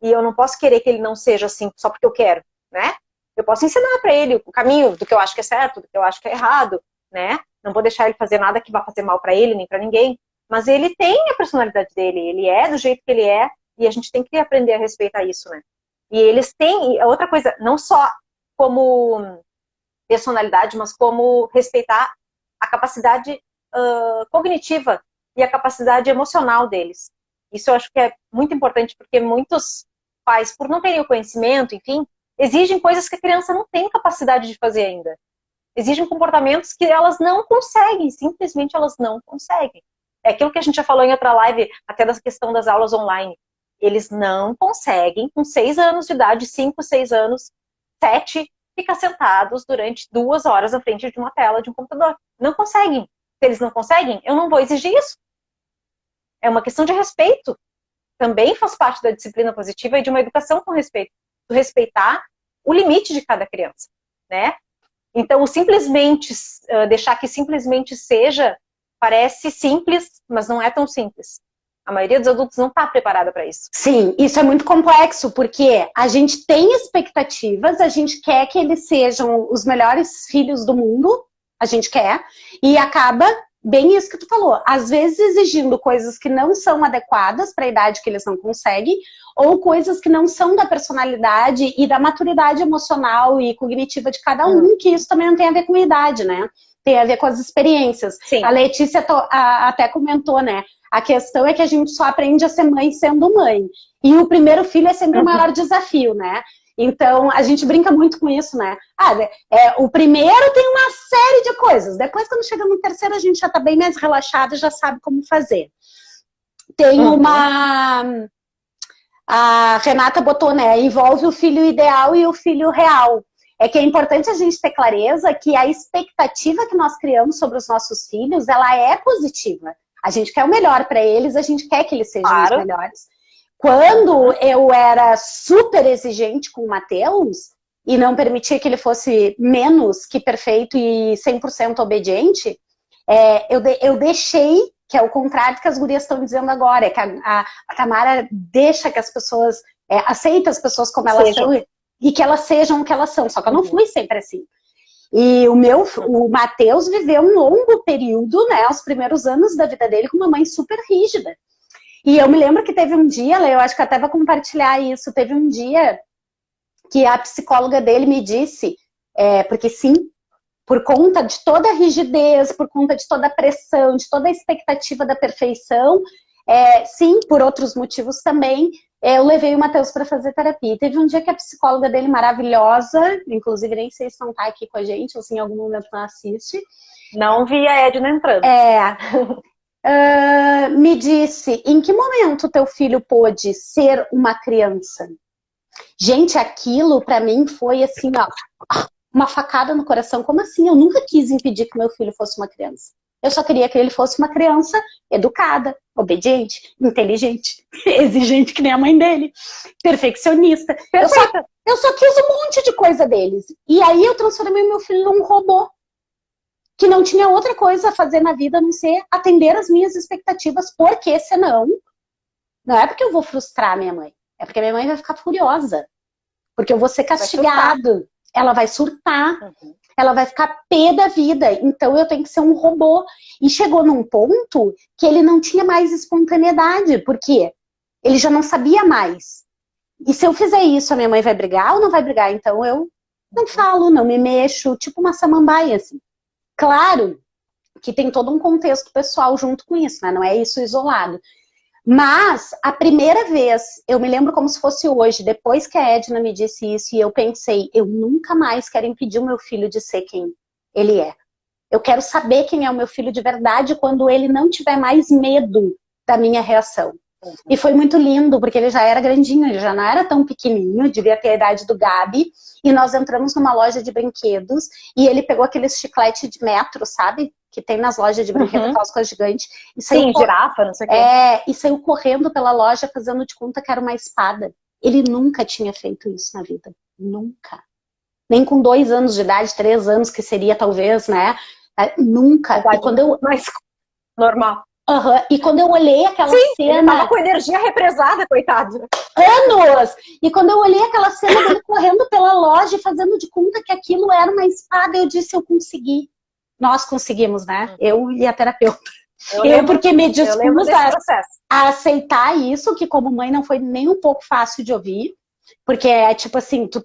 Speaker 2: e eu não posso querer que ele não seja assim só porque eu quero, né? Eu posso ensinar para ele o caminho do que eu acho que é certo, do que eu acho que é errado, né? Não vou deixar ele fazer nada que vá fazer mal para ele, nem para ninguém, mas ele tem a personalidade dele, ele é do jeito que ele é, e a gente tem que aprender a respeitar isso, né? E eles têm, outra coisa, não só como personalidade, mas como respeitar a capacidade cognitiva e a capacidade emocional deles. Isso eu acho que é muito importante, porque muitos pais, por não terem o conhecimento, enfim, exigem coisas que a criança não tem capacidade de fazer ainda. Exigem comportamentos que elas não conseguem, simplesmente elas não conseguem. É aquilo que a gente já falou em outra live, até da questão das aulas online. Eles não conseguem, com 6 anos de idade, 5, 6 anos, 7, ficar sentados durante 2 horas à frente de uma tela de um computador. Não conseguem. Se eles não conseguem, eu não vou exigir isso. É uma questão de respeito. Também faz parte da disciplina positiva e de uma educação com respeito. Respeitar o limite de cada criança, né? Então, o simplesmente, deixar que simplesmente seja, parece simples, mas não é tão simples. A maioria dos adultos não está preparada para isso.
Speaker 1: Sim, isso é muito complexo, porque a gente tem expectativas, a gente quer que eles sejam os melhores filhos do mundo, a gente quer, e acaba bem isso que tu falou, às vezes exigindo coisas que não são adequadas para a idade que eles não conseguem, ou coisas que não são da personalidade e da maturidade emocional e cognitiva de cada um, que isso também não tem a ver com a idade, né? Tem a ver com as experiências.
Speaker 2: Sim.
Speaker 1: A Letícia até comentou, né? A questão é que a gente só aprende a ser mãe sendo mãe. E o primeiro filho é sempre o maior desafio, né? Então, a gente brinca muito com isso, né? O primeiro tem uma série de coisas. Depois, quando chega no terceiro, a gente já tá bem mais relaxado e já sabe como fazer. Tem uma... A Renata botou, né? Envolve o filho ideal e o filho real. É que é importante a gente ter clareza que a expectativa que nós criamos sobre os nossos filhos, ela é positiva. A gente quer o melhor para eles, a gente quer que eles sejam
Speaker 2: Claro.
Speaker 1: os melhores. Quando eu era super exigente com o Matheus e não permitia que ele fosse menos que perfeito e 100% obediente, eu deixei, que é o contrário do que as gurias estão dizendo agora, é que a Tamara deixa que as pessoas, aceita as pessoas como elas são e que elas sejam o que elas são. Só que eu não fui sempre assim. E o Matheus viveu um longo período, né, os primeiros anos da vida dele com uma mãe super rígida. E eu me lembro que teve um dia, eu acho que até vou compartilhar isso, teve um dia que a psicóloga dele me disse, porque sim, por conta de toda a rigidez, por conta de toda a pressão, de toda a expectativa da perfeição, sim, por outros motivos também, eu levei o Matheus para fazer terapia. E teve um dia que a psicóloga dele, maravilhosa, inclusive nem sei se não tá aqui com a gente, ou se em algum momento não assiste.
Speaker 2: Não vi a Edna entrando.
Speaker 1: Me disse, em que momento teu filho pôde ser uma criança? Gente, aquilo para mim foi assim, ó, uma facada no coração. Como assim? Eu nunca quis impedir que meu filho fosse uma criança. Eu só queria que ele fosse uma criança educada, obediente, inteligente, exigente que nem a mãe dele, perfeccionista. Eu só quis um monte de coisa deles. E aí eu transformei meu filho num robô que não tinha outra coisa a fazer na vida a não ser atender as minhas expectativas, porque senão, não é porque eu vou frustrar minha mãe, é porque minha mãe vai ficar furiosa, porque eu vou ser castigado, ela vai surtar, ela vai ficar pé da vida, então eu tenho que ser um robô. E chegou num ponto que ele não tinha mais espontaneidade, porque ele já não sabia mais. E se eu fizer isso, a minha mãe vai brigar ou não vai brigar? Então eu não falo, não me mexo, tipo uma samambaia, assim. Claro que tem todo um contexto pessoal junto com isso, né? Não é isso isolado. Mas, a primeira vez, eu me lembro como se fosse hoje, depois que a Edna me disse isso, e eu pensei, eu nunca mais quero impedir o meu filho de ser quem ele é. Eu quero saber quem é o meu filho de verdade quando ele não tiver mais medo da minha reação. E foi muito lindo, porque ele já era grandinho, ele já não era tão pequenininho, devia ter a idade do Gabi, e nós entramos numa loja de brinquedos, e ele pegou aqueles chiclete de metro, sabe? Que tem nas lojas de brinquedos, aquelas coisas gigantes. E saiu
Speaker 2: girafa, não sei o quê.
Speaker 1: E saiu correndo pela loja, fazendo de conta que era uma espada. Ele nunca tinha feito isso na vida. Nunca. Nem com 2 anos de idade, 3 anos, que seria talvez, né? Nunca.
Speaker 2: E quando eu... Mais normal.
Speaker 1: E quando eu olhei aquela cena...
Speaker 2: Ele tava com energia represada, coitado.
Speaker 1: Anos! E quando eu olhei aquela cena dele correndo pela loja, fazendo de conta que aquilo era uma espada, eu disse, eu consegui. Nós conseguimos, né? Eu e a terapeuta. Porque me dispus a aceitar isso, que como mãe não foi nem um pouco fácil de ouvir. Porque é tipo assim, tu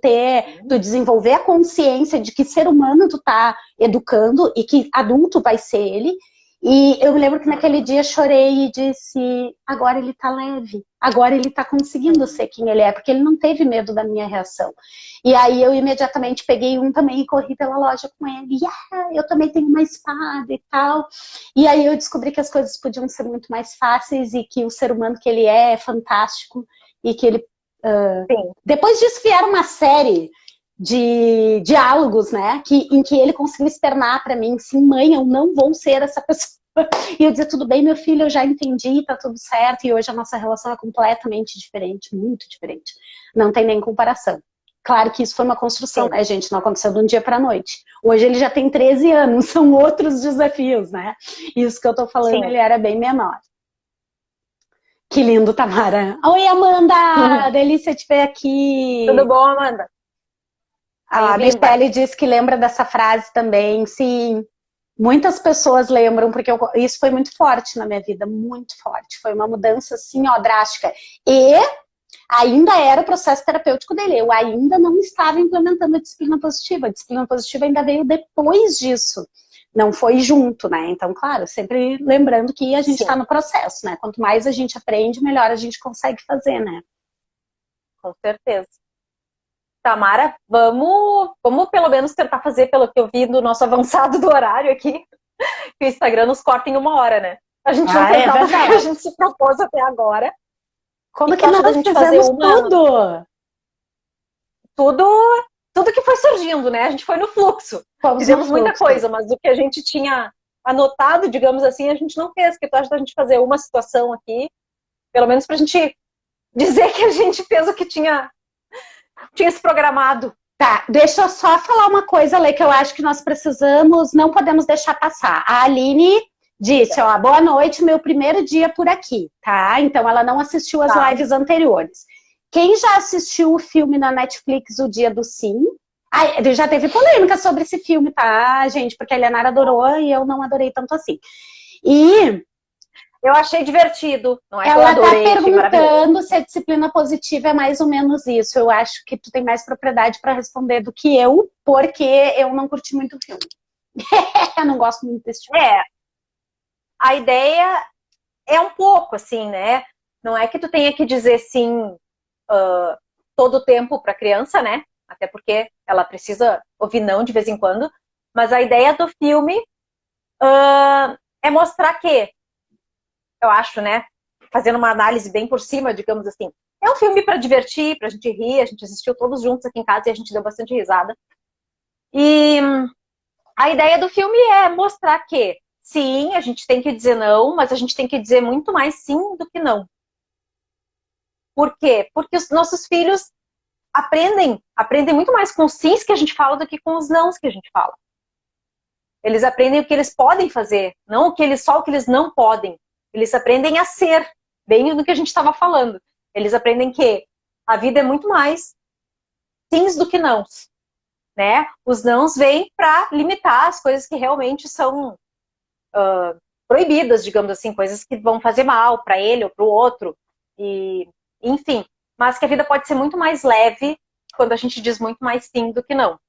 Speaker 1: desenvolver a consciência de que ser humano tu tá educando e que adulto vai ser ele. E eu me lembro que naquele dia chorei e disse, agora ele tá leve, agora ele tá conseguindo ser quem ele é, porque ele não teve medo da minha reação. E aí eu imediatamente peguei um também e corri pela loja com ele, eu também tenho uma espada e tal. E aí eu descobri que as coisas podiam ser muito mais fáceis e que o ser humano que ele é fantástico e que ele... Depois disso vieram uma série de diálogos, né, em que ele conseguiu externar pra mim, sim, mãe, eu não vou ser essa pessoa. E eu dizia, tudo bem, meu filho, eu já entendi, tá tudo certo, e hoje a nossa relação é completamente diferente, muito diferente. Não tem nem comparação. Claro que isso foi uma construção, né, gente, não aconteceu de um dia pra noite. Hoje ele já tem 13 anos, são outros desafios, né. Isso que eu tô falando, ele era bem menor. Que lindo, Tamara. Oi, Amanda! Delícia te ver aqui.
Speaker 2: Tudo bom, Amanda?
Speaker 1: A Michelle disse que lembra dessa frase também. Sim, muitas pessoas lembram, porque isso foi muito forte na minha vida, muito forte. Foi uma mudança, assim, ó, drástica. E ainda era o processo terapêutico dele. Eu ainda não estava implementando a disciplina positiva. A disciplina positiva ainda veio depois disso. Não foi junto, né? Então, claro, sempre lembrando que a gente está no processo, né? Quanto mais a gente aprende, melhor a gente consegue fazer, né?
Speaker 2: Com certeza. Tamara, vamos pelo menos tentar fazer, pelo que eu vi do nosso avançado do horário aqui, que o Instagram nos corta em 1 hora, né? A gente não tentava fazer o que a gente se propôs até agora.
Speaker 1: Como que nós fizemos
Speaker 2: tudo que foi surgindo, né? A gente foi no fluxo. Fizemos muita coisa, mas o que a gente tinha anotado, digamos assim, a gente não fez, porque tu acha da gente fazer uma situação aqui, pelo menos pra gente dizer que a gente fez o que tinha se programado.
Speaker 1: Tá, deixa eu só falar uma coisa, Lê, que eu acho que nós precisamos, não podemos deixar passar. A Aline disse, ó, boa noite, meu primeiro dia por aqui, tá? Então ela não assistiu as lives anteriores. Quem já assistiu o filme na Netflix, O Dia do Sim? Ah, já teve polêmica sobre esse filme, tá, gente? Porque a Eleonora adorou e eu não adorei tanto assim. E
Speaker 2: eu achei divertido. Não é
Speaker 1: ela
Speaker 2: que eu adorei,
Speaker 1: tá perguntando se a disciplina positiva é mais ou menos isso. Eu acho que tu tem mais propriedade para responder do que eu, porque eu não curti muito o filme. Eu não gosto muito desse filme.
Speaker 2: A ideia é um pouco assim, né? Não é que tu tenha que dizer sim todo o tempo para a criança, né? Até porque ela precisa ouvir não de vez em quando. Mas a ideia do filme é mostrar que, eu acho, né? Fazendo uma análise bem por cima, digamos assim. É um filme para divertir, pra gente rir. A gente assistiu todos juntos aqui em casa e a gente deu bastante risada. E a ideia do filme é mostrar que, sim, a gente tem que dizer não, mas a gente tem que dizer muito mais sim do que não. Por quê? Porque os nossos filhos aprendem muito mais com os sims que a gente fala do que com os nãos que a gente fala. Eles aprendem o que eles podem fazer, não só o que eles não podem. Eles aprendem a ser, bem do que a gente estava falando. Eles aprendem que a vida é muito mais sims do que nãos, né? Os nãos vêm para limitar as coisas que realmente são proibidas, digamos assim, coisas que vão fazer mal para ele ou para o outro, e enfim. Mas que a vida pode ser muito mais leve quando a gente diz muito mais sim do que não,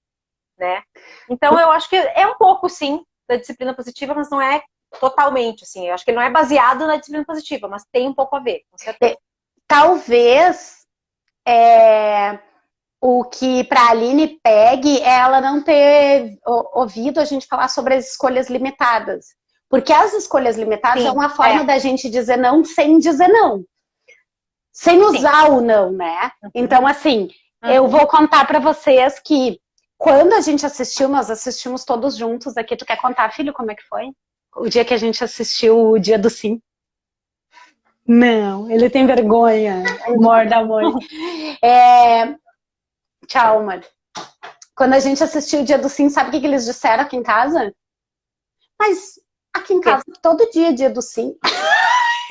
Speaker 2: né? Então eu acho que é um pouco, sim, da disciplina positiva, mas não é totalmente, assim. Eu acho que ele não é baseado na disciplina positiva, mas tem um pouco a ver, com certeza.
Speaker 1: Talvez o que para a Aline pegue é ela não ter ouvido a gente falar sobre as escolhas limitadas. Porque as escolhas limitadas é uma forma da gente dizer não sem dizer não. Sem usar o não, né? Então, assim, eu vou contar para vocês que quando a gente assistiu, nós assistimos todos juntos aqui. Tu quer contar, filho, como é que foi? O dia que a gente assistiu o Dia do Sim. Não, ele tem vergonha. Amor da mãe. Tchau, amor. Quando a gente assistiu o Dia do Sim, sabe o que eles disseram aqui em casa? Mas aqui em casa, todo dia é Dia do Sim.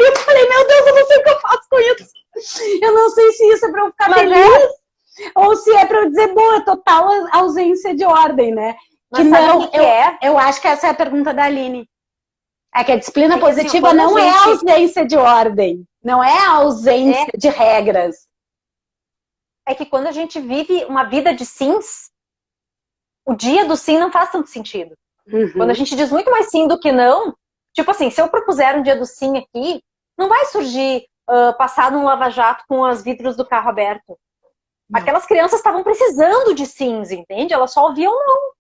Speaker 1: Eu falei, meu Deus, eu não sei o que eu faço com isso. Eu não sei se isso é pra eu ficar feliz ou se é pra eu dizer, boa, total ausência de ordem, né?
Speaker 2: Mas
Speaker 1: que não, eu acho que essa é a pergunta da Aline. É que a disciplina positiva assim, não é ausência de ordem, não é ausência de regras.
Speaker 2: É que quando a gente vive uma vida de sims, o dia do sim não faz tanto sentido. Quando a gente diz muito mais sim do que não, tipo assim, se eu propuser um dia do sim aqui, não vai surgir passar num lava-jato com os vidros do carro aberto. Não. Aquelas crianças estavam precisando de sims, entende? Elas só ouviam não.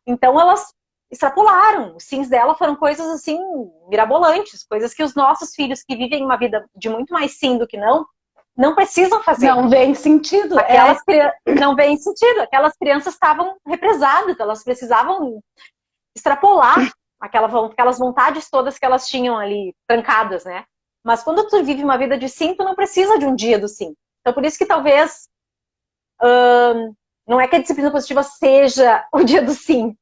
Speaker 2: Então elas extrapolaram. Os sims dela foram coisas assim, mirabolantes, coisas que os nossos filhos que vivem uma vida de muito mais sim do que não precisam fazer.
Speaker 1: Não vem sentido.
Speaker 2: Não vem sentido. Aquelas crianças estavam represadas, elas precisavam extrapolar aquelas vontades todas que elas tinham ali trancadas, né? Mas quando tu vive uma vida de sim, tu não precisa de um dia do sim. Então por isso que talvez não é que a disciplina positiva seja o dia do sim.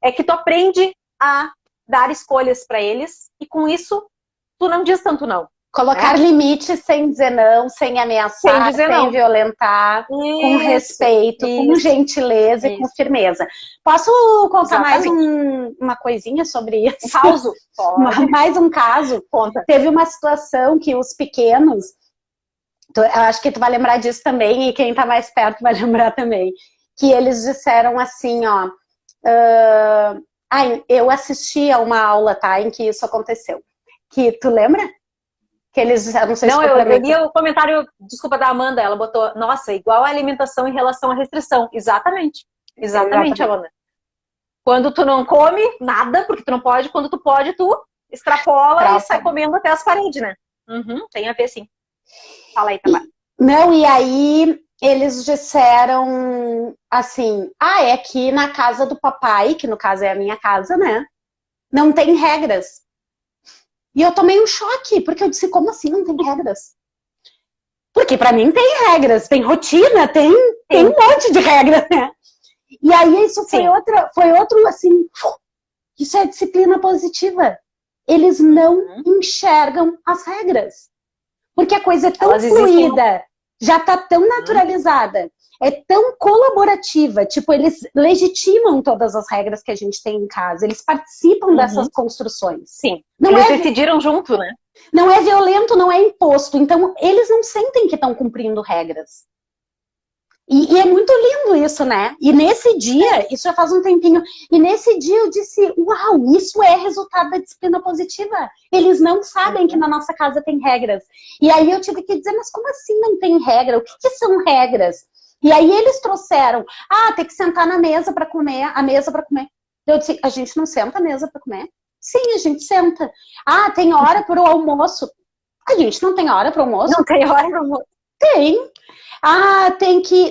Speaker 2: É que tu aprende a dar escolhas para eles e com isso tu não diz tanto não.
Speaker 1: Colocar limites sem dizer não, sem ameaçar, sem violentar, com respeito, com gentileza e com firmeza. Posso contar mais uma coisinha sobre isso?
Speaker 2: Um caso?
Speaker 1: Mais um caso.
Speaker 2: Conta.
Speaker 1: Teve uma situação que os pequenos, eu acho que tu vai lembrar disso também, e quem tá mais perto vai lembrar também, que eles disseram assim, ó, eu assisti a uma aula, tá, em que isso aconteceu. Que tu lembra? Que eles, não sei se
Speaker 2: eu li o comentário, desculpa, da Amanda, ela botou, nossa, igual a alimentação em relação à restrição. Exatamente, Amanda. Quando tu não come nada, porque tu não pode, quando tu pode, tu extrapola e sai comendo até as paredes, né? Tem a ver, sim. Fala aí, Tamara.
Speaker 1: Não, e aí eles disseram assim, é que na casa do papai, que no caso é a minha casa, né? não tem regras. E eu tomei um choque, porque eu disse, como assim não tem regras? Porque pra mim tem regras, tem rotina, tem um monte de regras, né? E aí isso foi outro assim, isso é disciplina positiva. Eles não enxergam as regras. Porque a coisa é tão fluida, já tá tão naturalizada, é tão colaborativa, tipo, eles legitimam todas as regras que a gente tem em casa, eles participam dessas construções.
Speaker 2: Sim, eles decidiram junto, né?
Speaker 1: Não é violento, não é imposto, então eles não sentem que estão cumprindo regras. E é muito lindo isso, né? E nesse dia, isso já faz um tempinho, e nesse dia eu disse, uau, isso é resultado da disciplina positiva. Eles não sabem que na nossa casa tem regras. E aí eu tive que dizer, mas como assim não tem regra? O que são regras? E aí eles trouxeram, tem que sentar na mesa para comer, a mesa para comer. Eu disse, a gente não senta à mesa para comer? Sim, a gente senta. Tem hora para o almoço. A gente não tem hora para o almoço?
Speaker 2: Não tem hora para o almoço.
Speaker 1: Tem.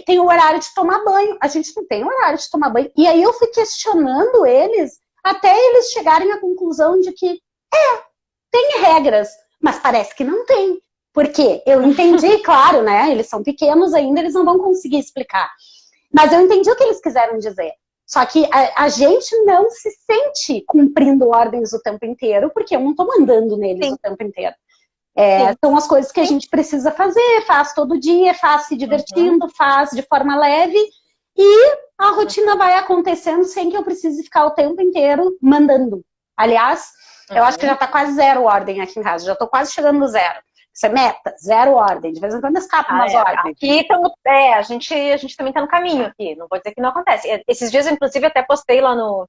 Speaker 1: Tem o horário de tomar banho. A gente não tem horário de tomar banho. E aí eu fui questionando eles, até eles chegarem à conclusão de que, tem regras, mas parece que não tem. Porque eu entendi, claro, né? Eles são pequenos ainda, eles não vão conseguir explicar. Mas eu entendi o que eles quiseram dizer. Só que a gente não se sente cumprindo ordens o tempo inteiro, porque eu não tô mandando neles o tempo inteiro. São as coisas que a gente precisa fazer, faz todo dia, faz se divertindo, faz de forma leve, e a rotina vai acontecendo sem que eu precise ficar o tempo inteiro mandando. Aliás, eu acho que já tá quase zero ordem aqui em casa, já tô quase chegando no zero. Isso é meta, zero ordem. De vez em quando escapa umas ordens.
Speaker 2: Aqui a gente também tá no caminho aqui, não vou dizer que não acontece. Esses dias, inclusive, até postei lá no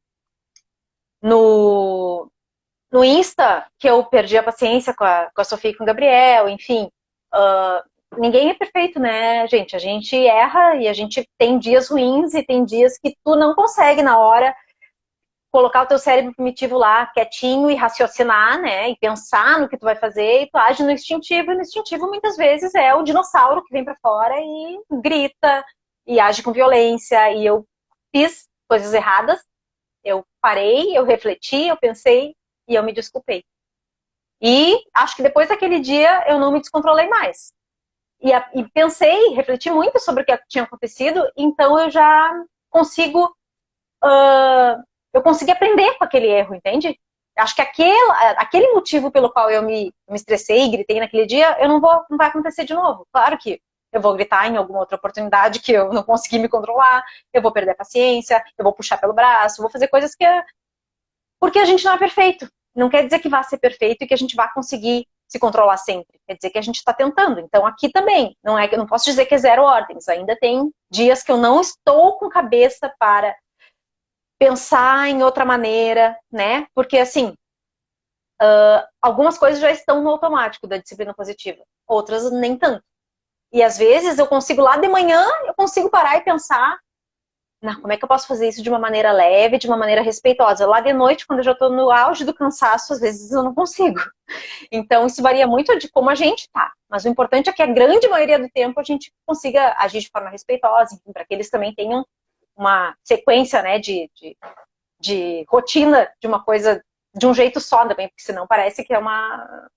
Speaker 2: Insta, que eu perdi a paciência com a Sofia e com o Gabriel, enfim. Ninguém é perfeito, né, gente? A gente erra e a gente tem dias ruins e tem dias que tu não consegue na hora colocar o teu cérebro primitivo lá quietinho e raciocinar, né, e pensar no que tu vai fazer, e tu age no instintivo, e no instintivo muitas vezes é o dinossauro que vem pra fora e grita, e age com violência, e eu fiz coisas erradas, eu parei, eu refleti, eu pensei, e eu me desculpei. E acho que depois daquele dia eu não me descontrolei mais. E pensei, refleti muito sobre o que tinha acontecido, então eu já consigo... eu consegui aprender com aquele erro, entende? Acho que aquele motivo pelo qual eu me estressei e gritei naquele dia, não vai acontecer de novo. Claro que eu vou gritar em alguma outra oportunidade que eu não consegui me controlar, eu vou perder a paciência, eu vou puxar pelo braço, vou fazer coisas porque a gente não é perfeito. Não quer dizer que vai ser perfeito e que a gente vai conseguir se controlar sempre. Quer dizer que a gente está tentando. Então aqui também, eu não posso dizer que é zero ordens. Ainda tem dias que eu não estou com cabeça para pensar em outra maneira, né? Porque, assim, algumas coisas já estão no automático da disciplina positiva, outras nem tanto. E, às vezes, eu consigo lá de manhã, eu consigo parar e pensar, como é que eu posso fazer isso de uma maneira leve, de uma maneira respeitosa? Lá de noite, quando eu já estou no auge do cansaço, às vezes eu não consigo. Então, isso varia muito de como a gente tá. Mas o importante é que a grande maioria do tempo a gente consiga agir de forma respeitosa, para que eles também tenham uma sequência, né, de rotina de uma coisa de um jeito só também, porque senão parece que é uma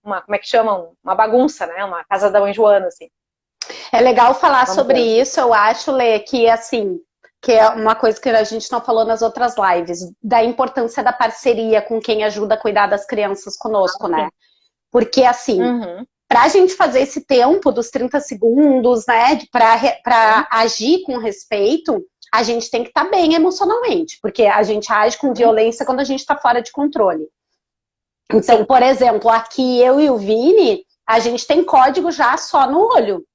Speaker 2: como é que chamam? Uma bagunça, né? Uma casa da mãe Joana, assim.
Speaker 1: É legal falar sobre isso, eu acho, Lê, que assim, que é uma coisa que a gente não falou nas outras lives, da importância da parceria com quem ajuda a cuidar das crianças conosco, né? Porque assim, pra gente fazer esse tempo dos 30 segundos, né, pra agir com respeito, a gente tem que estar bem emocionalmente, porque a gente age com violência quando a gente tá fora de controle. Então, por exemplo, aqui eu e o Vini, a gente tem código já só no olho.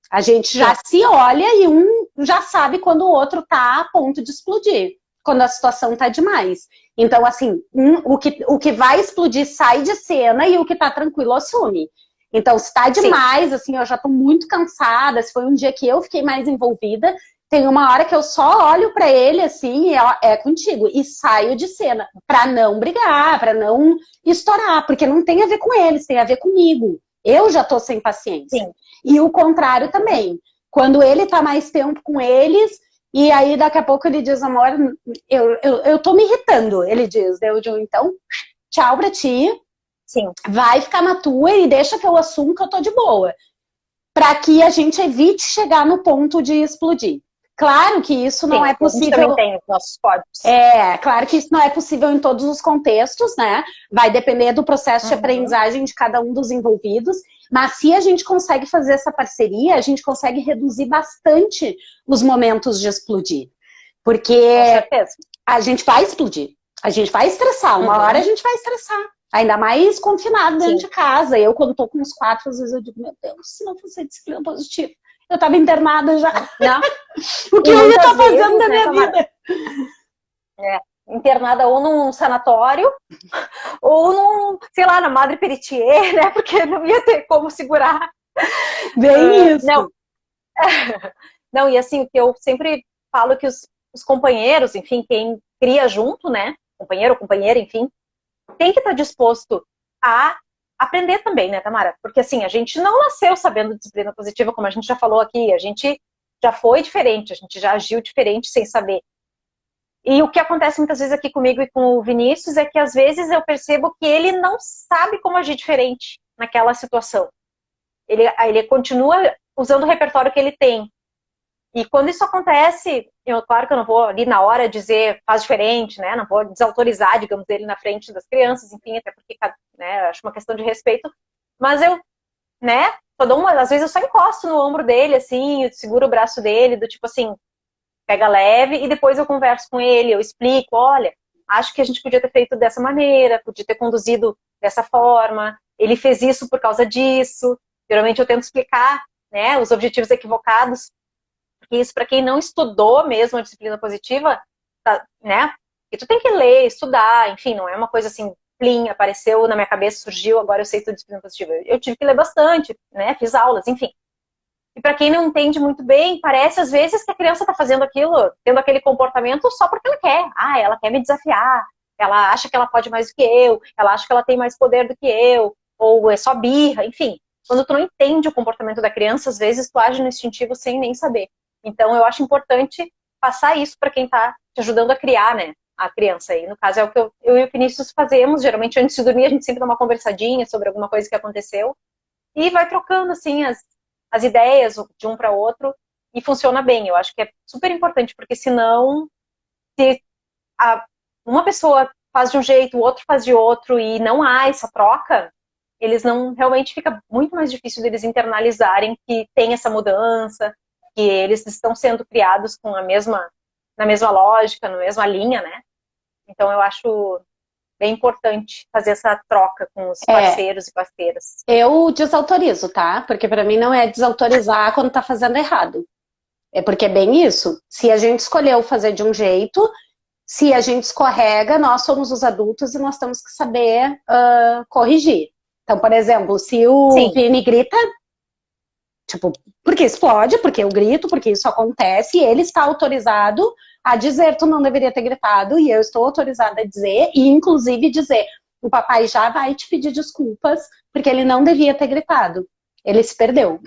Speaker 1: A gente já se olha e um já sabe quando o outro tá a ponto de explodir, quando a situação tá demais. Então, assim, o que vai explodir sai de cena e o que tá tranquilo assume. Então, se tá demais, assim, eu já tô muito cansada, se foi um dia que eu fiquei mais envolvida, tem uma hora que eu só olho pra ele, assim, e é contigo, e saio de cena, pra não brigar, pra não estourar, porque não tem a ver com eles, tem a ver comigo. Eu já tô sem paciência. E o contrário também. Quando ele tá mais tempo com eles E aí, daqui a pouco, ele diz, amor, eu tô me irritando. Ele diz, eu digo, então, tchau pra ti,
Speaker 2: Sim.
Speaker 1: vai ficar na tua e deixa que eu assumo que eu tô de boa. Para que a gente evite chegar no ponto de explodir. Claro que isso não
Speaker 2: Sim,
Speaker 1: é
Speaker 2: a gente também
Speaker 1: possível.
Speaker 2: tem os nossos códigos.
Speaker 1: Claro que isso não é possível em todos os contextos, né? Vai depender do processo de aprendizagem de cada um dos envolvidos. Mas se a gente consegue fazer essa parceria, a gente consegue reduzir bastante os momentos de explodir. Porque a gente vai explodir. A gente vai estressar. Uma hora a gente vai estressar. Ainda mais confinado dentro de casa. Eu, quando tô com os 4, às vezes eu digo, meu Deus, se não fosse disciplina positiva, eu tava internada já.
Speaker 2: Não.
Speaker 1: O que eu ia estar fazendo da minha vida?
Speaker 2: Internada ou num sanatório, ou num, sei lá, na Madre Peritier, né? Porque não ia ter como segurar.
Speaker 1: Bem isso.
Speaker 2: Não, e assim, o que eu sempre falo que os companheiros, enfim, quem cria junto, né? Companheiro ou companheira, enfim, tem que estar disposto a aprender também, né, Tamara? Porque assim, a gente não nasceu sabendo disciplina positiva, como a gente já falou aqui, a gente já foi diferente, a gente já agiu diferente sem saber. E o que acontece muitas vezes aqui comigo e com o Vinícius é que às vezes eu percebo que ele não sabe como agir diferente naquela situação. Ele continua usando o repertório que ele tem. E quando isso acontece, claro que eu não vou ali na hora dizer faz diferente, né? Não vou desautorizar, digamos, ele na frente das crianças, enfim, até porque, né, acho uma questão de respeito. Mas eu, né, às vezes eu só encosto no ombro dele, assim, eu seguro o braço dele, do tipo assim, pega leve, e depois eu converso com ele, eu explico, olha, acho que a gente podia ter feito dessa maneira, podia ter conduzido dessa forma, ele fez isso por causa disso. Geralmente eu tento explicar, né, os objetivos equivocados, porque isso para quem não estudou mesmo a disciplina positiva, tá, né, que tu tem que ler, estudar, enfim, não é uma coisa assim, plim, apareceu na minha cabeça, surgiu, agora eu sei tudo de disciplina positiva. Eu tive que ler bastante, né, fiz aulas, enfim. E para quem não entende muito bem, parece às vezes que a criança está fazendo aquilo, tendo aquele comportamento só porque ela quer. Ah, ela quer me desafiar, ela acha que ela pode mais do que eu, ela acha que ela tem mais poder do que eu, ou é só birra, enfim. Quando tu não entende o comportamento da criança, às vezes tu age no instintivo sem nem saber. Então eu acho importante passar isso para quem está te ajudando a criar, né, a criança. E no caso é o que eu e o Vinícius fazemos, geralmente antes de dormir a gente sempre dá uma conversadinha sobre alguma coisa que aconteceu e vai trocando assim as ideias de um para outro e funciona bem. Eu acho que é super importante, porque senão, se uma pessoa faz de um jeito, o outro faz de outro e não há essa troca, eles não, realmente fica muito mais difícil deles internalizarem que tem essa mudança, que eles estão sendo criados com na mesma lógica, na mesma linha, né? Então eu acho bem importante fazer essa troca com os parceiros e parceiras.
Speaker 1: Eu desautorizo, tá? Porque para mim não é desautorizar quando tá fazendo errado. É porque é bem isso. Se a gente escolheu fazer de um jeito, se a gente escorrega, nós somos os adultos e nós temos que saber corrigir. Então, por exemplo, se o Vini grita, tipo, porque explode, porque eu grito, porque isso acontece, e ele está autorizado a dizer, tu não deveria ter gritado, e eu estou autorizada a dizer, e inclusive dizer, o papai já vai te pedir desculpas, porque ele não devia ter gritado. Ele se perdeu.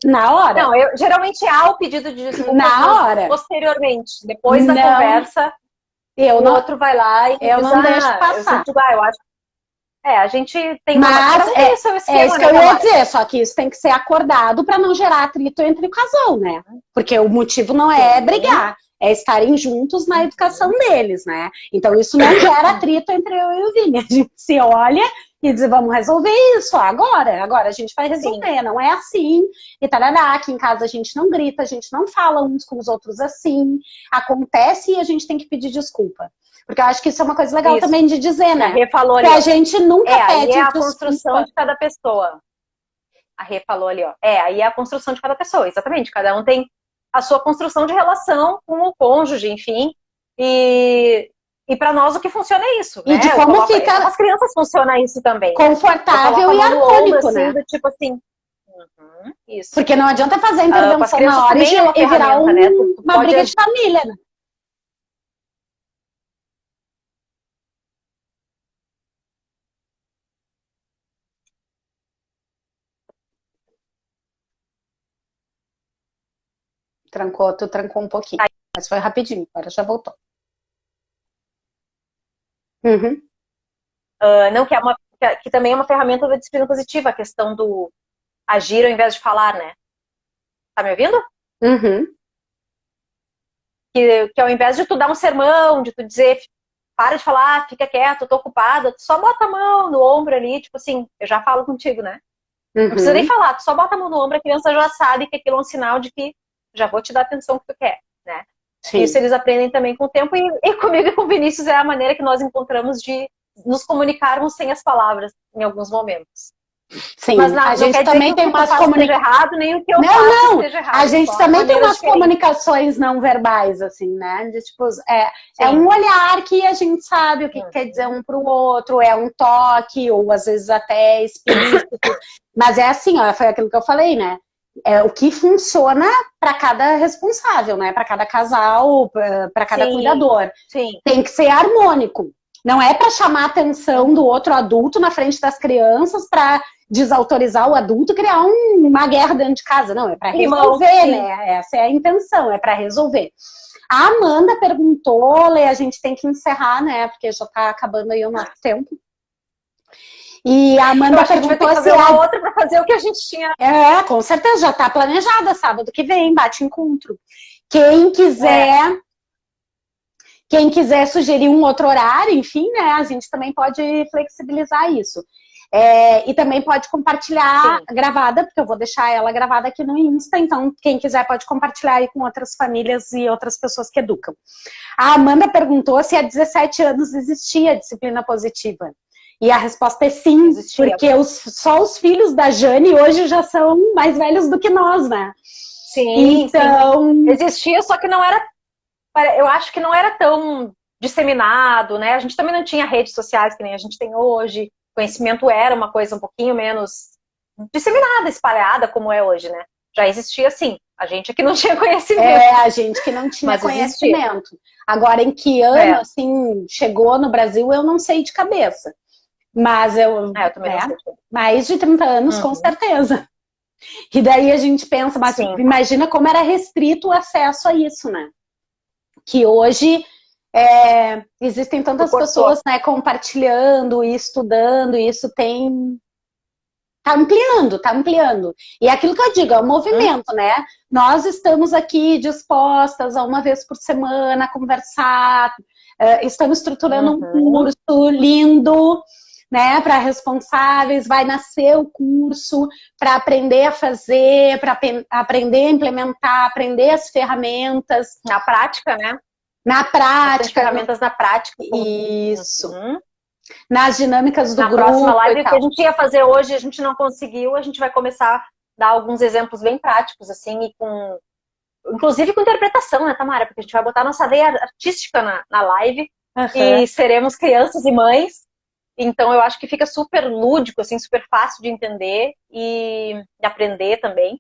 Speaker 1: Na hora.
Speaker 2: Não, geralmente há o pedido de desculpas
Speaker 1: na hora.
Speaker 2: Posteriormente, depois da conversa, o outro vai lá e
Speaker 1: eu não deixo passar.
Speaker 2: Eu acho. A gente tem
Speaker 1: Mas
Speaker 2: é
Speaker 1: isso que eu ia dizer, só que isso tem que ser acordado para não gerar atrito entre o casal, né? Porque o motivo não é brigar, é estarem juntos na educação deles, né? Então isso não gera atrito entre eu e o Vini. A gente se olha e diz, vamos resolver isso agora a gente vai resolver, Sim. Não é assim, e tarará, aqui em casa a gente não grita, a gente não fala uns com os outros assim, acontece e a gente tem que pedir desculpa. Porque eu acho que isso é uma coisa legal também de dizer, né?
Speaker 2: A Rê falou
Speaker 1: ali, a gente nunca pede
Speaker 2: aí é a construção de cada pessoa. A Rê falou ali, ó. Aí é a construção de cada pessoa, exatamente. Cada um tem a sua construção de relação com o cônjuge, enfim. E para nós o que funciona é isso,
Speaker 1: e
Speaker 2: né?
Speaker 1: de como fica
Speaker 2: as crianças funciona isso também.
Speaker 1: Confortável e harmônico,
Speaker 2: ombro,
Speaker 1: né?
Speaker 2: Assim, do tipo assim. Isso.
Speaker 1: Porque não adianta fazer a intervenção na hora e virar
Speaker 2: né?
Speaker 1: uma briga de família, né? Tu trancou um pouquinho. Mas foi rapidinho, agora já voltou. Uhum.
Speaker 2: Não, que também é uma ferramenta da disciplina positiva, a questão do agir ao invés de falar, né? Tá me ouvindo?
Speaker 1: Uhum.
Speaker 2: Que ao invés de tu dar um sermão, de tu dizer, para de falar, fica quieto, eu tô ocupada, tu só bota a mão no ombro ali, tipo assim, eu já falo contigo, né? Não precisa nem falar, tu só bota a mão no ombro, a criança já sabe que aquilo é um sinal de que já vou te dar a atenção que tu quer, né?
Speaker 1: Sim.
Speaker 2: Isso eles aprendem também com o tempo, e comigo e com o Vinícius é a maneira que nós encontramos de nos comunicarmos sem as palavras em alguns momentos.
Speaker 1: Sim,
Speaker 2: mas não,
Speaker 1: a gente
Speaker 2: não
Speaker 1: também tem umas comunicações
Speaker 2: errado, nem o que eu faço esteja errado.
Speaker 1: A gente também tem umas comunicações não verbais, assim, né? De, tipo, é um olhar que a gente sabe o que quer dizer um pro outro, é um toque, ou às vezes até explícito. Mas é assim, ó, foi aquilo que eu falei, né? É o que funciona para cada responsável, né? Para cada casal, para cada cuidador.
Speaker 2: Sim.
Speaker 1: Tem que ser harmônico. Não é para chamar a atenção do outro adulto na frente das crianças, para desautorizar o adulto, criar uma guerra dentro de casa. Não, é para resolver, né? Essa é a intenção, é para resolver. A Amanda perguntou, Lê, a gente tem que encerrar, né? Porque já está acabando aí o nosso tempo. E a Amanda perguntou
Speaker 2: se a outra para fazer o que a gente tinha.
Speaker 1: Com certeza, já está planejada, sábado que vem, bate encontro. Quem quiser sugerir um outro horário, enfim, né, a gente também pode flexibilizar isso. E também pode compartilhar gravada, porque eu vou deixar ela gravada aqui no Insta, então quem quiser pode compartilhar aí com outras famílias e outras pessoas que educam. A Amanda perguntou se há 17 anos existia disciplina positiva. E a resposta é sim, existia. Porque só os filhos da Jane hoje já são mais velhos do que nós, né?
Speaker 2: Sim, então... sim. Existia, só que não era... Eu acho que não era tão disseminado, né? A gente também não tinha redes sociais que nem a gente tem hoje. O conhecimento era uma coisa um pouquinho menos disseminada, espalhada, como é hoje, né? Já existia, sim. A gente que não tinha conhecimento.
Speaker 1: A gente que não tinha conhecimento. Existia. Agora, em que ano, assim, chegou no Brasil, eu não sei de cabeça. Mas eu também não sei. Mais de 30 anos, com certeza. E daí a gente pensa, mas imagina como era restrito o acesso a isso, né? Que hoje existem tantas pessoas, né, compartilhando e estudando, e isso tá ampliando. E é aquilo que eu digo, é um movimento, né? Nós estamos aqui dispostas a uma vez por semana conversar, estamos estruturando um curso lindo, né, para responsáveis, vai nascer o curso para aprender a fazer, para aprender a implementar, aprender as ferramentas.
Speaker 2: Na prática, né?
Speaker 1: Na prática.
Speaker 2: As ferramentas na prática.
Speaker 1: Isso. Nas dinâmicas do grupo. Na
Speaker 2: próxima live que a gente ia fazer hoje, a gente não conseguiu, a gente vai começar a dar alguns exemplos bem práticos, assim, e inclusive com interpretação, né, Tamara? Porque a gente vai botar nossa veia artística na live, e seremos crianças e mães. Então, eu acho que fica super lúdico, assim, super fácil de entender e de aprender também.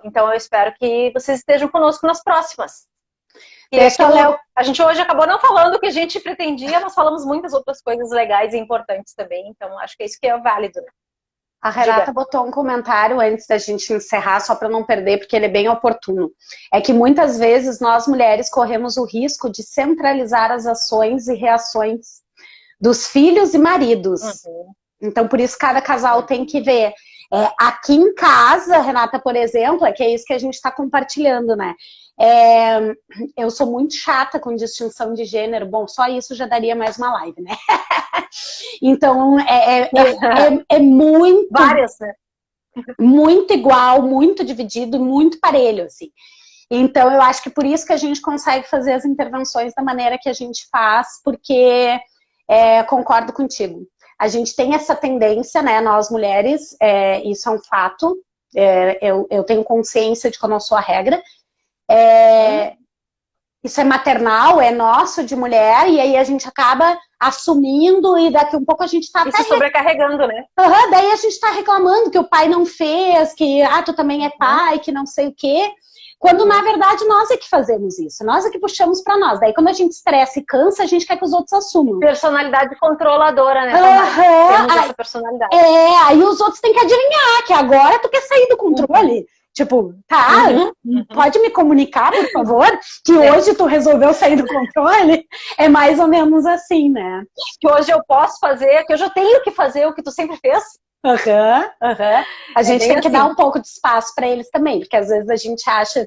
Speaker 2: Então, eu espero que vocês estejam conosco nas próximas. E a gente hoje acabou não falando o que a gente pretendia, mas falamos muitas outras coisas legais e importantes também. Então, acho que é isso que é válido, né?
Speaker 1: A Renata botou um comentário antes da gente encerrar, só para não perder, porque ele é bem oportuno. É que muitas vezes nós, mulheres, corremos o risco de centralizar as ações e reações dos filhos e maridos. Então, por isso, cada casal tem que ver. Aqui em casa, Renata, por exemplo, que é isso que a gente está compartilhando, né? Eu sou muito chata com distinção de gênero. Bom, só isso já daria mais uma live, né? Então, é muito...
Speaker 2: Várias, né?
Speaker 1: Muito igual, muito dividido, muito parelho, assim. Então, eu acho que por isso que a gente consegue fazer as intervenções da maneira que a gente faz, porque... concordo contigo. A gente tem essa tendência, né, nós mulheres, isso é um fato, eu tenho consciência de que eu não sou a regra, isso é maternal, é nosso de mulher, e aí a gente acaba assumindo e daqui um pouco a gente tá...
Speaker 2: E se sobrecarregando, né?
Speaker 1: Daí a gente tá reclamando que o pai não fez, que tu também é pai, que não sei o quê... Quando, na verdade, nós é que fazemos isso. Nós é que puxamos pra nós. Daí, quando a gente estressa e cansa, a gente quer que os outros assumam.
Speaker 2: Personalidade controladora, né? Temos essa personalidade.
Speaker 1: Aí os outros têm que adivinhar que agora tu quer sair do controle. Tipo, tá,
Speaker 2: Uhum.
Speaker 1: pode me comunicar, por favor, que hoje tu resolveu sair do controle? É mais ou menos assim, né?
Speaker 2: Que hoje eu posso fazer, que hoje eu tenho que fazer o que tu sempre fez.
Speaker 1: A gente tem que
Speaker 2: assim.
Speaker 1: dar um pouco de espaço para eles também, porque às vezes a gente acha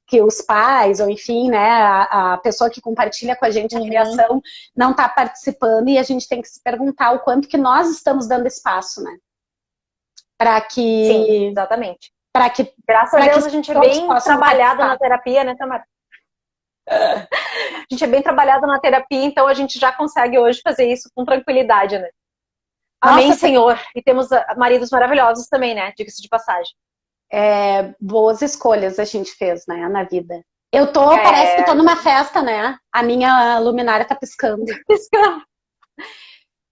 Speaker 1: que os pais, ou enfim, né, a pessoa que compartilha com a gente a criação não está participando, e a gente tem que se perguntar o quanto que nós estamos dando espaço, né? Para que...
Speaker 2: Sim, exatamente.
Speaker 1: Para que...
Speaker 2: Graças a Deus a gente é bem trabalhada na terapia, né, Tamara? A gente é bem trabalhada na terapia, então a gente já consegue hoje fazer isso com tranquilidade, né? Amém, nossa, Senhor. E temos maridos maravilhosos também, né? Diga-se de passagem.
Speaker 1: Boas escolhas a gente fez, né, na vida. Eu tô, parece que tô numa festa, né? A minha luminária tá piscando.
Speaker 2: Piscando.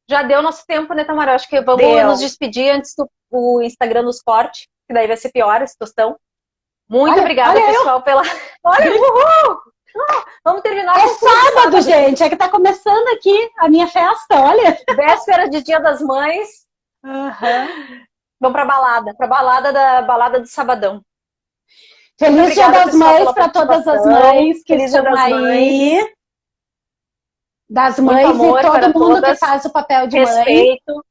Speaker 2: Já deu nosso tempo, né, Tamara? Acho que vamos nos despedir antes do Instagram nos corte, que daí vai ser pior a situação. Muito obrigada, pessoal, pela... Olha, uhul! Vamos terminar
Speaker 1: com sábado, gente. É que tá começando aqui a minha festa, olha.
Speaker 2: Véspera de Dia das Mães. Vamos pra balada do sabadão.
Speaker 1: Feliz Dia das Mães para todas as mães que estão aí. Das mães e todo mundo que faz o papel de
Speaker 2: respeito.
Speaker 1: Mãe.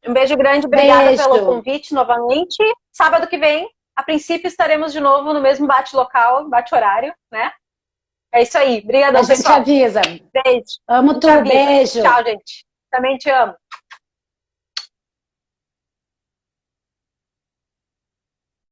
Speaker 2: Um beijo grande, obrigada pelo convite novamente. Sábado que vem, a princípio, estaremos de novo no mesmo bate-local, bate-horário, né? É isso aí. Obrigadão, pessoal.
Speaker 1: A gente avisa.
Speaker 2: Beijo.
Speaker 1: Amo tu, beijo.
Speaker 2: Tchau, gente. Também te amo.